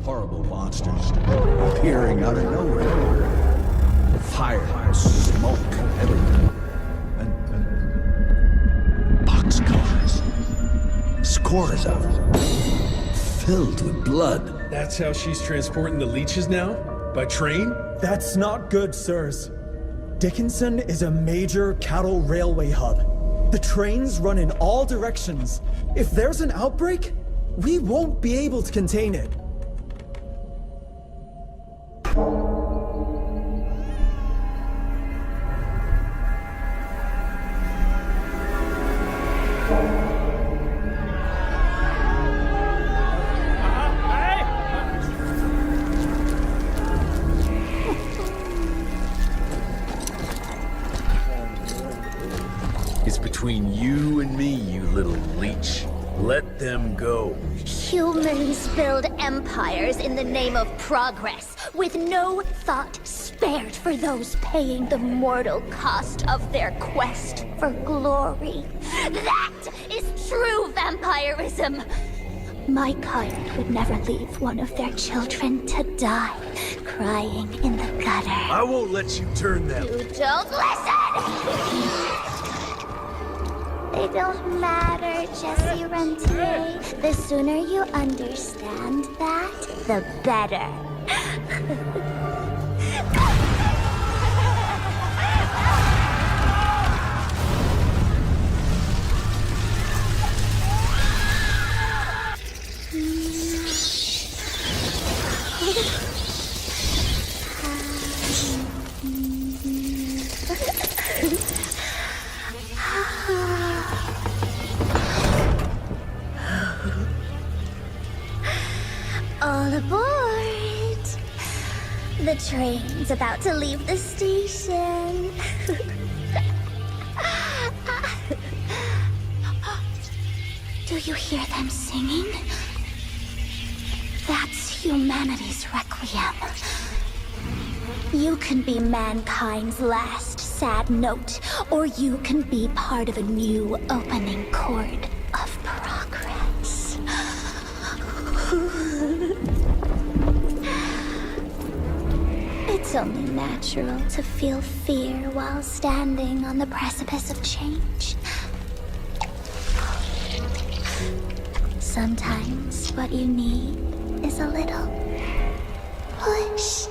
Horrible monsters appearing out of nowhere. Fire, smoke, everything. And boxcars. Scores of them. Filled with blood. That's how she's transporting the leeches now? By train? That's not good, sirs. Dickinson is a major cattle railway hub. The trains run in all directions. If there's an outbreak, we won't be able to contain it. It's between you and me, you little leech. Let them go. Humans build empires in the name of progress, with no thought spared for those paying the mortal cost of their quest for glory. That is true vampirism! My kind would never leave one of their children to die, crying in the gutter. I won't let you turn them. You don't listen! They don't matter, Jesse Rentier. The sooner you understand that, the better. All aboard! The train's about to leave the station. Do you hear them singing? That's humanity's requiem. You can be mankind's last sad note, or you can be part of a new opening chord of progress. It's only natural to feel fear while standing on the precipice of change. Sometimes what you need is a little push.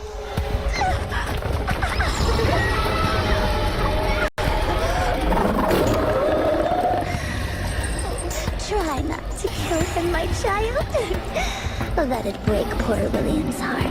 Try not to kill him, my child. Let it break poor William's heart.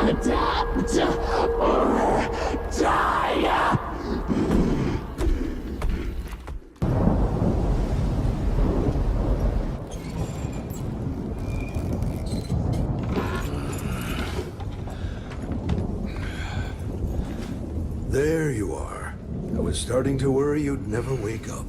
Adapt or die! There you are. I was starting to worry you'd never wake up.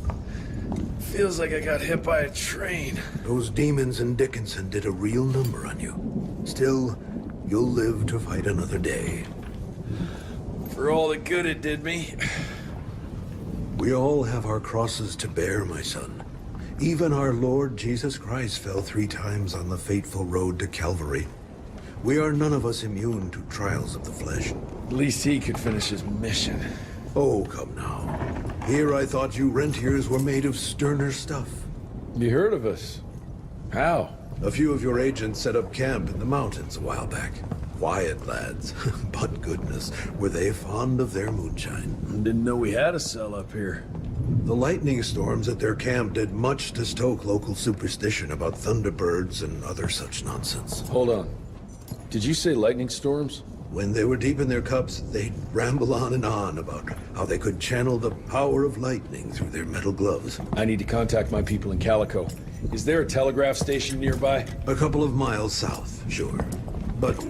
Feels like I got hit by a train. Those demons in Dickinson did a real number on you. Still, you'll live to fight another day. For all the good it did me. We all have our crosses to bear, my son. Even our Lord Jesus Christ fell 3 times on the fateful road to Calvary. We are none of us immune to trials of the flesh. At least he could finish his mission. Oh, come now. Here I thought you rentiers were made of sterner stuff. You heard of us? How? A few of your agents set up camp in the mountains a while back. Quiet lads, but goodness, were they fond of their moonshine. Didn't know we had a cell up here. The lightning storms at their camp did much to stoke local superstition about thunderbirds and other such nonsense. Hold on. Did you say lightning storms? When they were deep in their cups, they'd ramble on and on about how they could channel the power of lightning through their metal gloves. I need to contact my people in Calico. Is there a telegraph station nearby? A couple of miles south, sure. But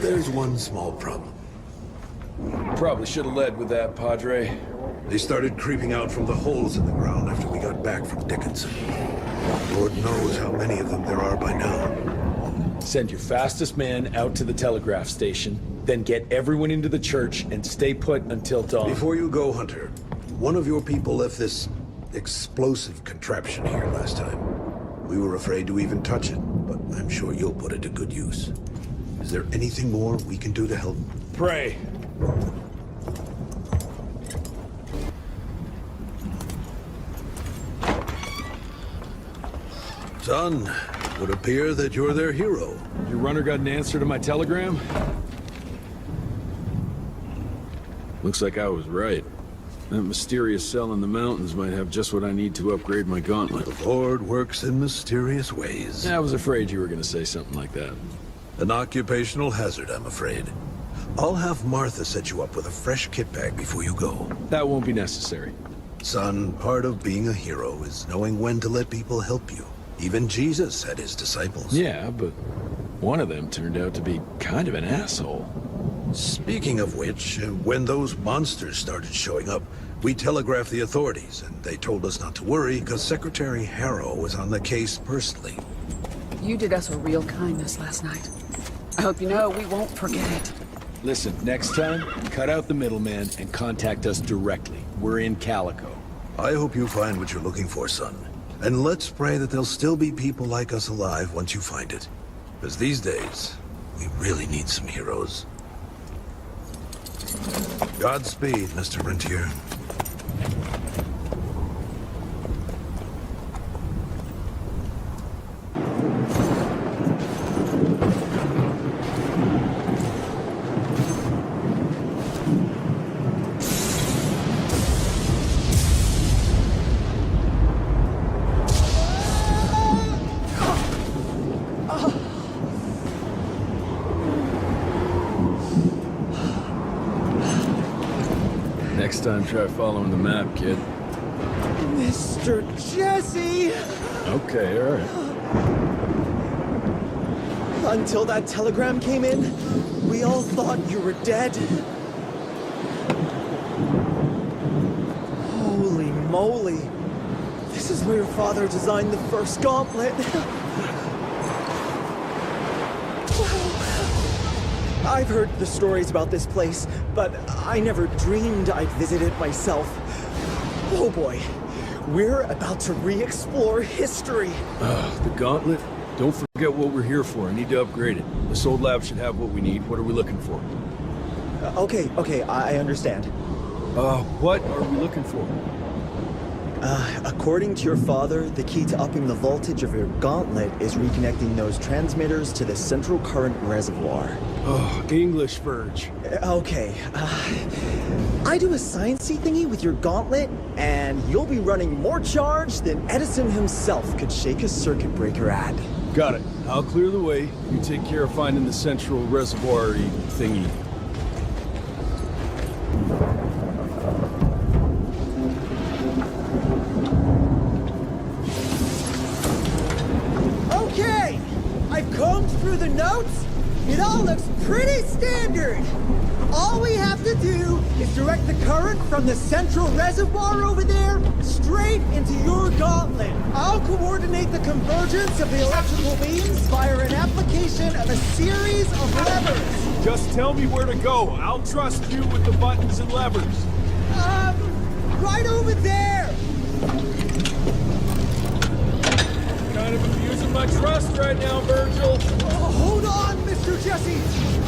there's one small problem. Probably should have led with that, Padre. They started creeping out from the holes in the ground after we got back from Dickinson. Lord knows how many of them there are by now. Send your fastest man out to the telegraph station, then get everyone into the church and stay put until dawn. Before you go, Hunter, one of your people left this explosive contraption here last time. We were afraid to even touch it, but I'm sure you'll put it to good use. Is there anything more we can do to help? Pray. Son, it would appear that you're their hero. Your runner got an answer to my telegram? Looks like I was right. That mysterious cell in the mountains might have just what I need to upgrade my gauntlet. The Lord works in mysterious ways. I was afraid you were going to say something like that. An occupational hazard, I'm afraid. I'll have Martha set you up with a fresh kit bag before you go. That won't be necessary. Son, part of being a hero is knowing when to let people help you. Even Jesus had his disciples. Yeah, but one of them turned out to be kind of an asshole. Speaking of which, when those monsters started showing up, we telegraphed the authorities, and they told us not to worry because Secretary Harrow was on the case personally. You did us a real kindness last night. I hope you know we won't forget it. Listen, next time, cut out the middleman and contact us directly. We're in Calico. I hope you find what you're looking for, son. And let's pray that there'll still be people like us alive once you find it. Because these days, we really need some heroes. Godspeed, Mr. Rentier. Next time, try following the map, kid. Mr. Jesse! Okay, alright. Until that telegram came in, we all thought you were dead. Holy moly. This is where your father designed the first gauntlet. I've heard the stories about this place, but I never dreamed I'd visit it myself. Oh boy, we're about to re-explore history. The gauntlet? Don't forget what we're here for. I need to upgrade it. This old lab should have what we need. What are we looking for? Okay, I understand. What are we looking for? According to your father, the key to upping the voltage of your gauntlet is reconnecting those transmitters to the central current reservoir. Oh, English Verge. Okay, I do a sciencey thingy with your gauntlet, and you'll be running more charge than Edison himself could shake a circuit breaker at. Got it. I'll clear the way. You take care of finding the central reservoir-y thingy. Okay, I've combed through the notes. It all looks pretty standard. All we have to do is direct the current from the central reservoir over there straight into your gauntlet. I'll coordinate the convergence of the electrical beams via an application of a series of levers. Just tell me where to go. I'll trust you with the buttons and levers. Right over there. Kind of abusing my trust right now, Virgil. Hold on, Mr. Jesse.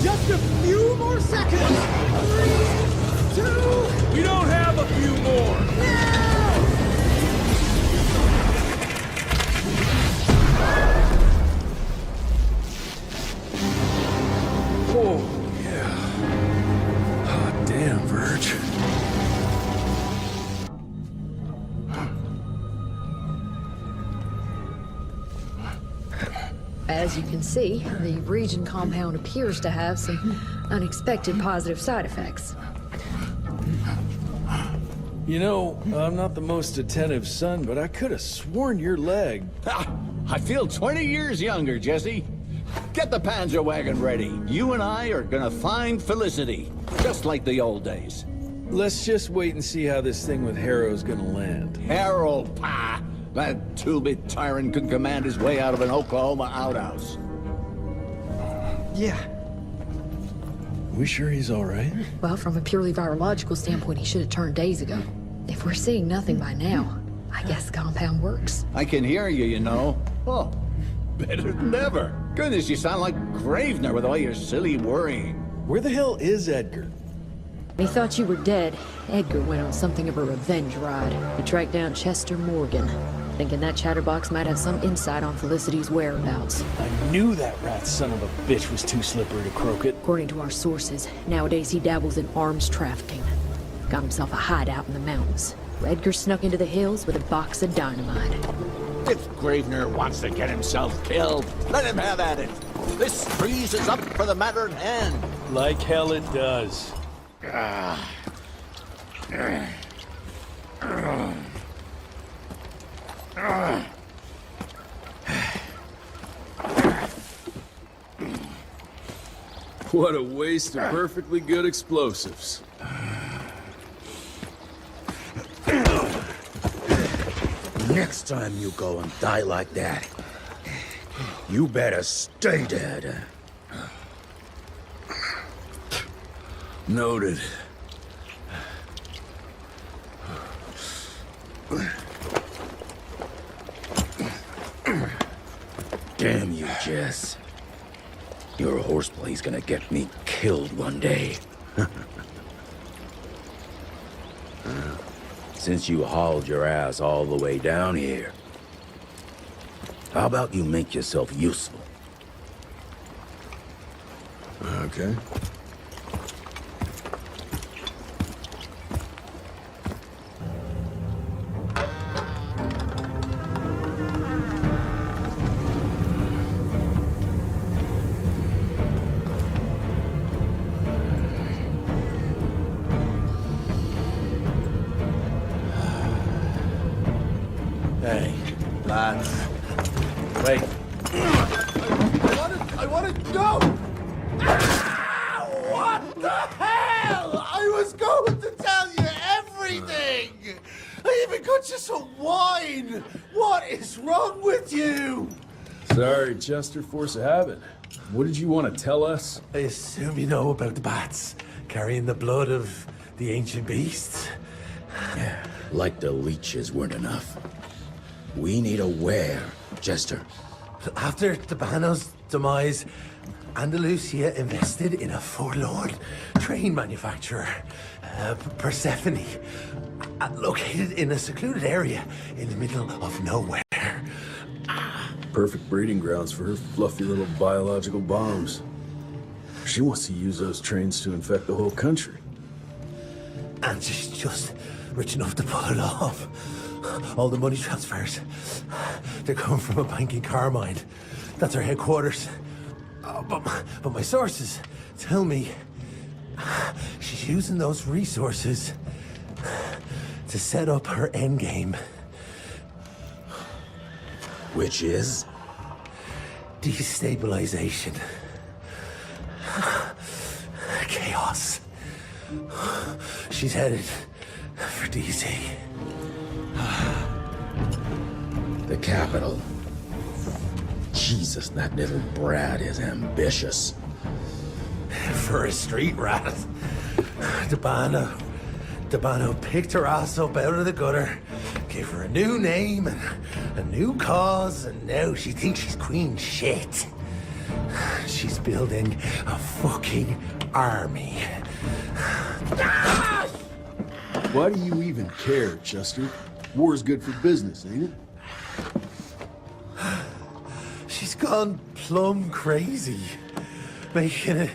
Just a few more seconds. 3, 2... We don't have a few more. Now! Oh, yeah. Hot damn, Virg. As you can see, the region compound appears to have some unexpected positive side effects. You know, I'm not the most attentive son, but I could have sworn your leg... I feel 20 years younger, Jesse. Get the Panzer wagon ready. You and I are gonna find Felicity, just like the old days. Let's just wait and see how this thing with Harrow's gonna land. Harrow, pah! That two-bit tyrant could command his way out of an Oklahoma outhouse. Yeah. We sure he's all right? Well, from a purely virological standpoint, he should have turned days ago. If we're seeing nothing by now, I guess the compound works. I can hear you, you know. Oh, better than ever. Goodness, you sound like Gravener with all your silly worrying. Where the hell is Edgar? He thought you were dead. Edgar went on something of a revenge ride. He tracked down Chester Morgan, thinking that chatterbox might have some insight on Felicity's whereabouts. I knew that rat son of a bitch was too slippery to croak it. According to our sources, nowadays he dabbles in arms trafficking. Got himself a hideout in the mountains. Edgar snuck into the hills with a box of dynamite. If Gravener wants to get himself killed, let him have at it. This freeze is up for the matter at hand. Like hell it does. What a waste of perfectly good explosives. Next time you go and die like that, you better stay dead. Noted. Damn you, Jess. Your horseplay's gonna get me killed one day. Since you hauled your ass all the way down here, how about you make yourself useful? Okay. Hey, lads. Wait. I want to go! Ah, what the hell? I was going to tell you everything! I even got you some wine! What is wrong with you? Sorry, Chester, force of habit. What did you want to tell us? I assume you know about the bats carrying the blood of the ancient beasts. Yeah, like the leeches weren't enough. We need a where, Chester. After Tabano's demise, Andalusia invested in a forlorn train manufacturer, Persephone, located in a secluded area in the middle of nowhere. Perfect breeding grounds for her fluffy little biological bombs. She wants to use those trains to infect the whole country. And she's just rich enough to pull it off. All the money transfers, they come from a bank in Carmine. That's her headquarters. But my sources tell me she's using those resources to set up her endgame. Which is? Destabilization. Chaos. She's headed for DC. The capital. Jesus, that little brat is ambitious. For a street rat. Tabano picked her ass up out of the gutter, gave her a new name and a new cause, and now she thinks she's queen shit. She's building a fucking army. Why do you even care, Chester? War's good for business, ain't it? She's gone plumb crazy. Making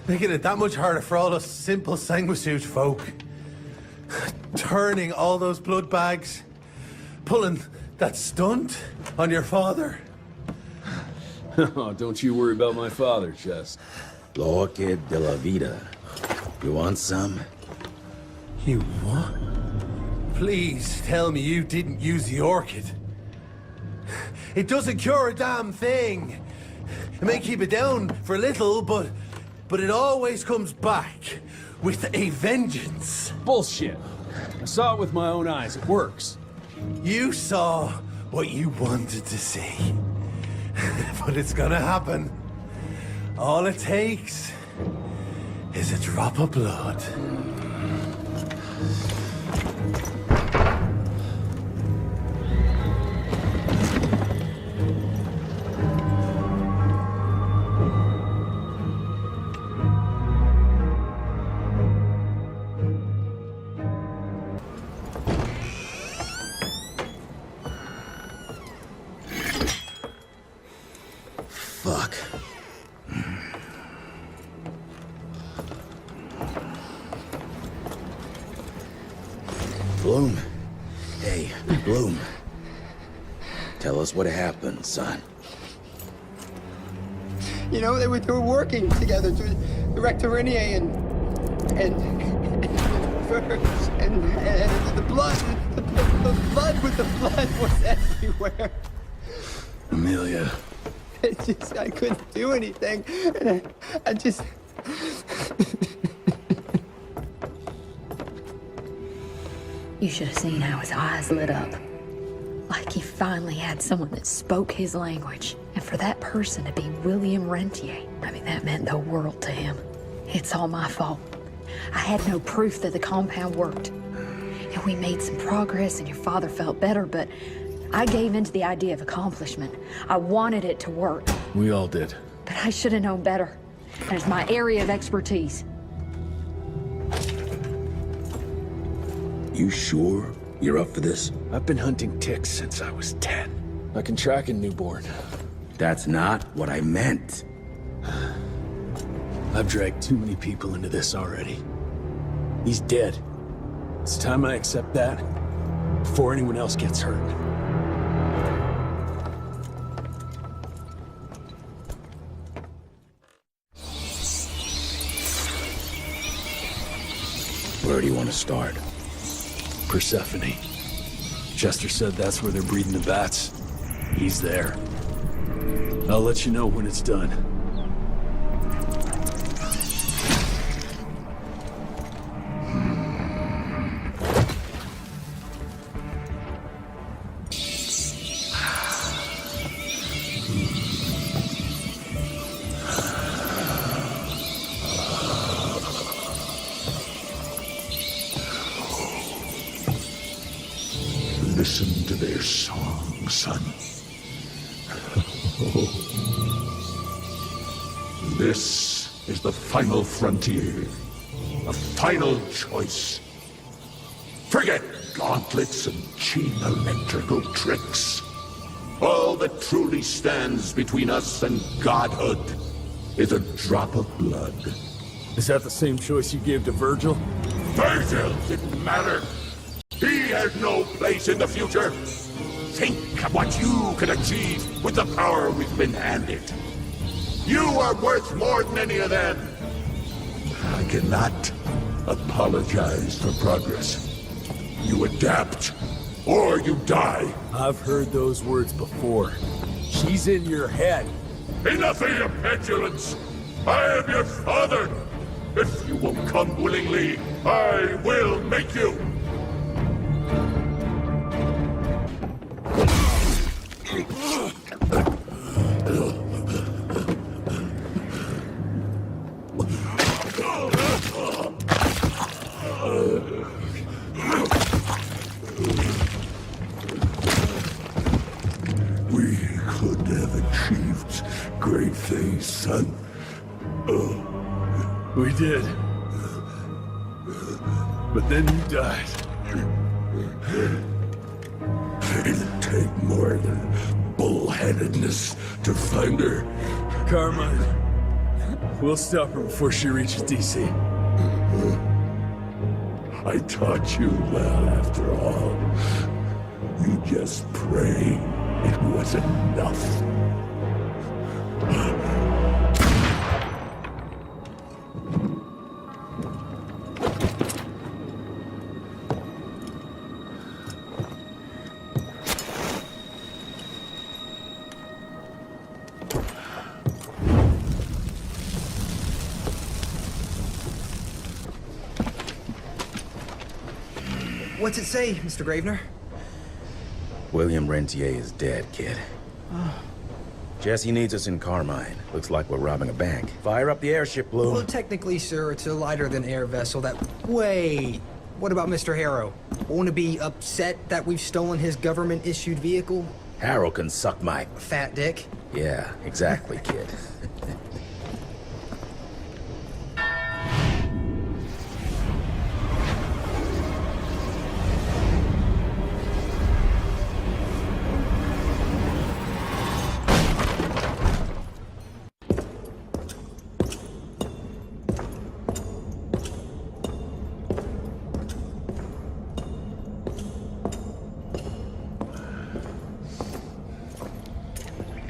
it that much harder for all us simple sanguisuge folk. Turning all those blood bags. Pulling that stunt on your father. Oh, don't you worry about my father, Chest. L'orchid de la vida. You want some? You what? Please tell me you didn't use the orchid. It doesn't cure a damn thing. It may keep it down for a little, but it always comes back with a vengeance. Bullshit. I saw it with my own eyes. It works. You saw what you wanted to see. But it's gonna happen. All it takes is a drop of blood. Fuck. Bloom. Hey, Bloom. Tell us what happened, son. You know, they were working together to erect Irinier and the blood with the blood was everywhere. Amelia. I couldn't do anything. And I just... You should have seen how his eyes lit up. Like he finally had someone that spoke his language. And for that person to be William Rentier, I mean, that meant the world to him. It's all my fault. I had no proof that the compound worked. And we made some progress and your father felt better, but I gave in to the idea of accomplishment. I wanted it to work. We all did. But I should have known better. And it's my area of expertise. You sure you're up for this? I've been hunting ticks since I was 10. I can track a newborn. That's not what I meant. I've dragged too many people into this already. He's dead. It's time I accept that before anyone else gets hurt. Where do you want to start? Persephone. Chester said that's where they're breeding the bats. He's there. I'll let you know when it's done. Listen to their song, son. This is the final frontier. A final choice. Forget gauntlets and cheap electrical tricks. All that truly stands between us and godhood is a drop of blood. Is that the same choice you gave to Virgil? Virgil didn't matter. He had no place in the future. Think of what you can achieve with the power we've been handed. You are worth more than any of them. I cannot apologize for progress. You adapt, or you die. I've heard those words before. She's in your head. Enough of your petulance. I am your father. If you will come willingly, I will make you. We could have achieved great things, son. We did. But then you died. It didn't take more than bullheadedness to find her. Carmine, we'll stop her before she reaches DC. I taught you well after all. You just pray it was enough. What's it say, Mr. Gravener? William Rentier is dead, kid. Jesse needs us in Carmine. Looks like we're robbing a bank. Fire up the airship, Blue. Well, technically, sir, it's a lighter-than-air vessel that... Wait, what about Mr. Harrow? Won't it be upset that we've stolen his government-issued vehicle? Harrow can suck my... Fat dick? Yeah, exactly, kid.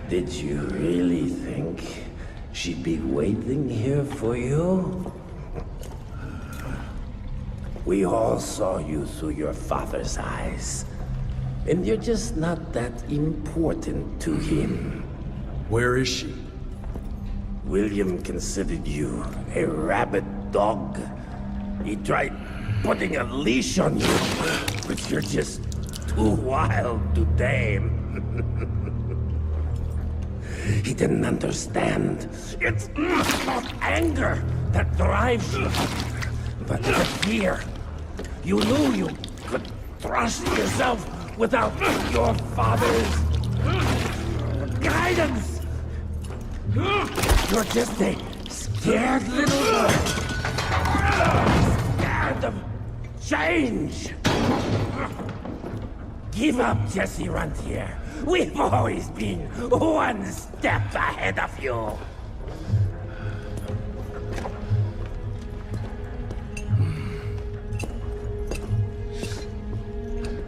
Did you really think she'd be waiting here for you? We all saw you through your father's eyes, and you're just not that important to him. Where is she? William considered you a rabid dog. He tried putting a leash on you, but you're just too wild to tame. He didn't understand. It's not anger that drives you, but the fear. You knew you could trust yourself without your father's guidance. You're just a scared little girl. Scared of change. Give up, Jesse Runtier. We've always been one step ahead of you.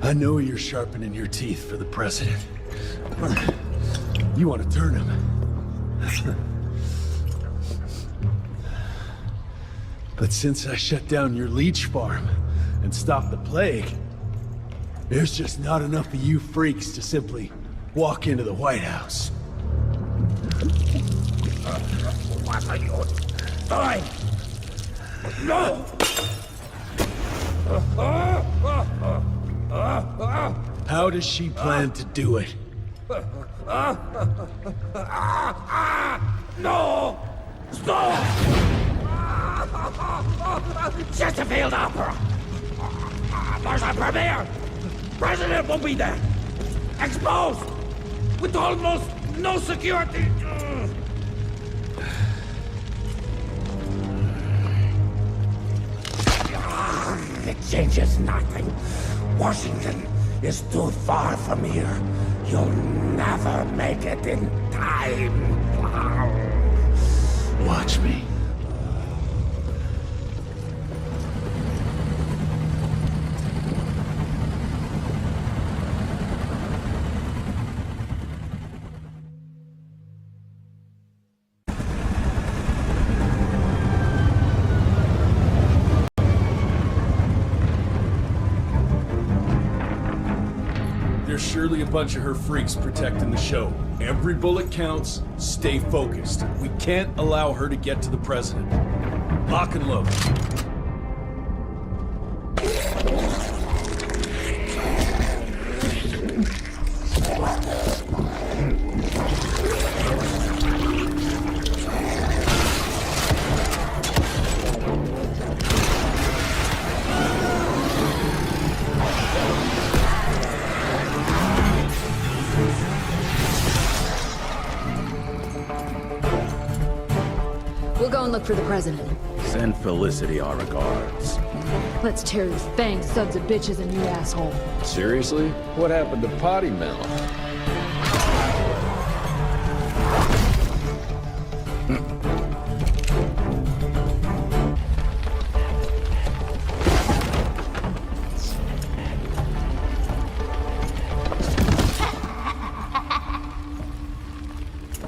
I know you're sharpening your teeth for the president. You want to turn him. But since I shut down your leech farm and stopped the plague, there's just not enough of you freaks to simply walk into the White House. What are you doing? No! How does she plan to do it? No! Stop! Just a failed opera! There's a premiere! President will be there! Exposed! With almost no security! It changes nothing. Washington is too far from here. You'll never make it in time. Watch me. There's surely a bunch of her freaks protecting the show. Every bullet counts. Stay focused. We can't allow her to get to the president. Lock and load. We'll go and look for the president. Send Felicity our regards. Let's tear these fang sons of bitches a new asshole. Seriously? What happened to Potty Mel?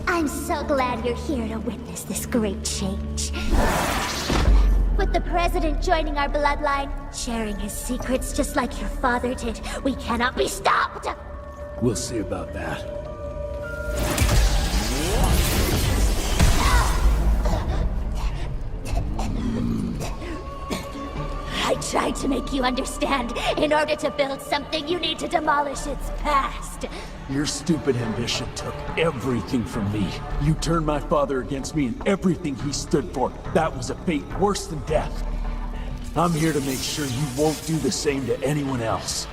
I'm so glad you're here to witness this great change. With the president joining our bloodline, sharing his secrets just like your father did, we cannot be stopped! We'll see about that. I tried to make you understand. In order to build something, you need to demolish its past. Your stupid ambition took everything from me. You turned my father against me and everything he stood for. That was a fate worse than death. I'm here to make sure you won't do the same to anyone else.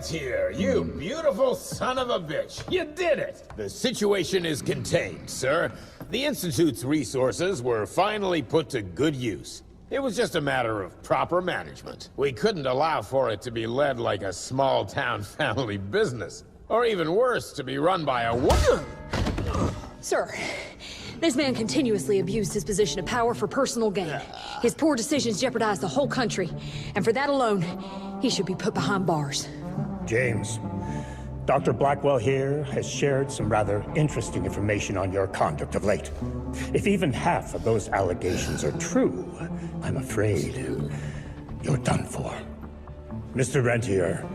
Here, you beautiful son of a bitch. You did it! The situation is contained, sir. The Institute's resources were finally put to good use. It was just a matter of proper management. We couldn't allow for it to be led like a small-town family business. Or even worse, to be run by a woman. Sir, This man continuously abused his position of power for personal gain. His poor decisions jeopardized the whole country. And for that alone, he should be put behind bars. James, Dr. Blackwell here has shared some rather interesting information on your conduct of late. If even half of those allegations are true, I'm afraid you're done for. Mr. Rentier,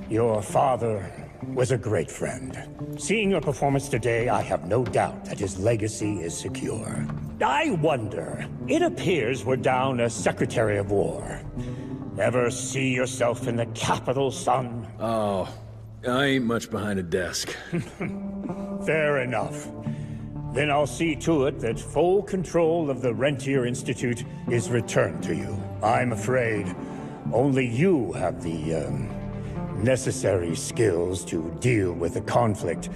your father was a great friend. Seeing your performance today, I have no doubt that his legacy is secure. I wonder, it appears we're down a Secretary of War. Ever see yourself in the capital, son? Oh, I ain't much behind a desk. Fair enough. Then I'll see to it that full control of the Rentier Institute is returned to you. I'm afraid only you have the, necessary skills to deal with a conflict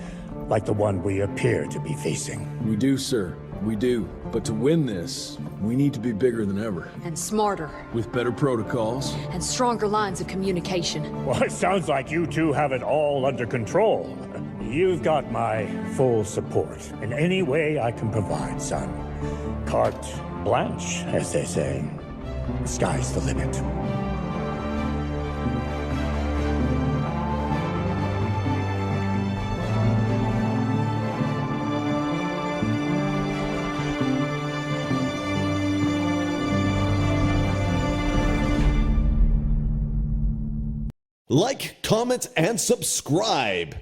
like the one we appear to be facing. We do, sir. We do. But to win this, we need to be bigger than ever. And smarter. With better protocols. And stronger lines of communication. Well, it sounds like you two have it all under control. You've got my full support in any way I can provide, son. Carte blanche, as they say. The sky's the limit. Like, comment, and subscribe.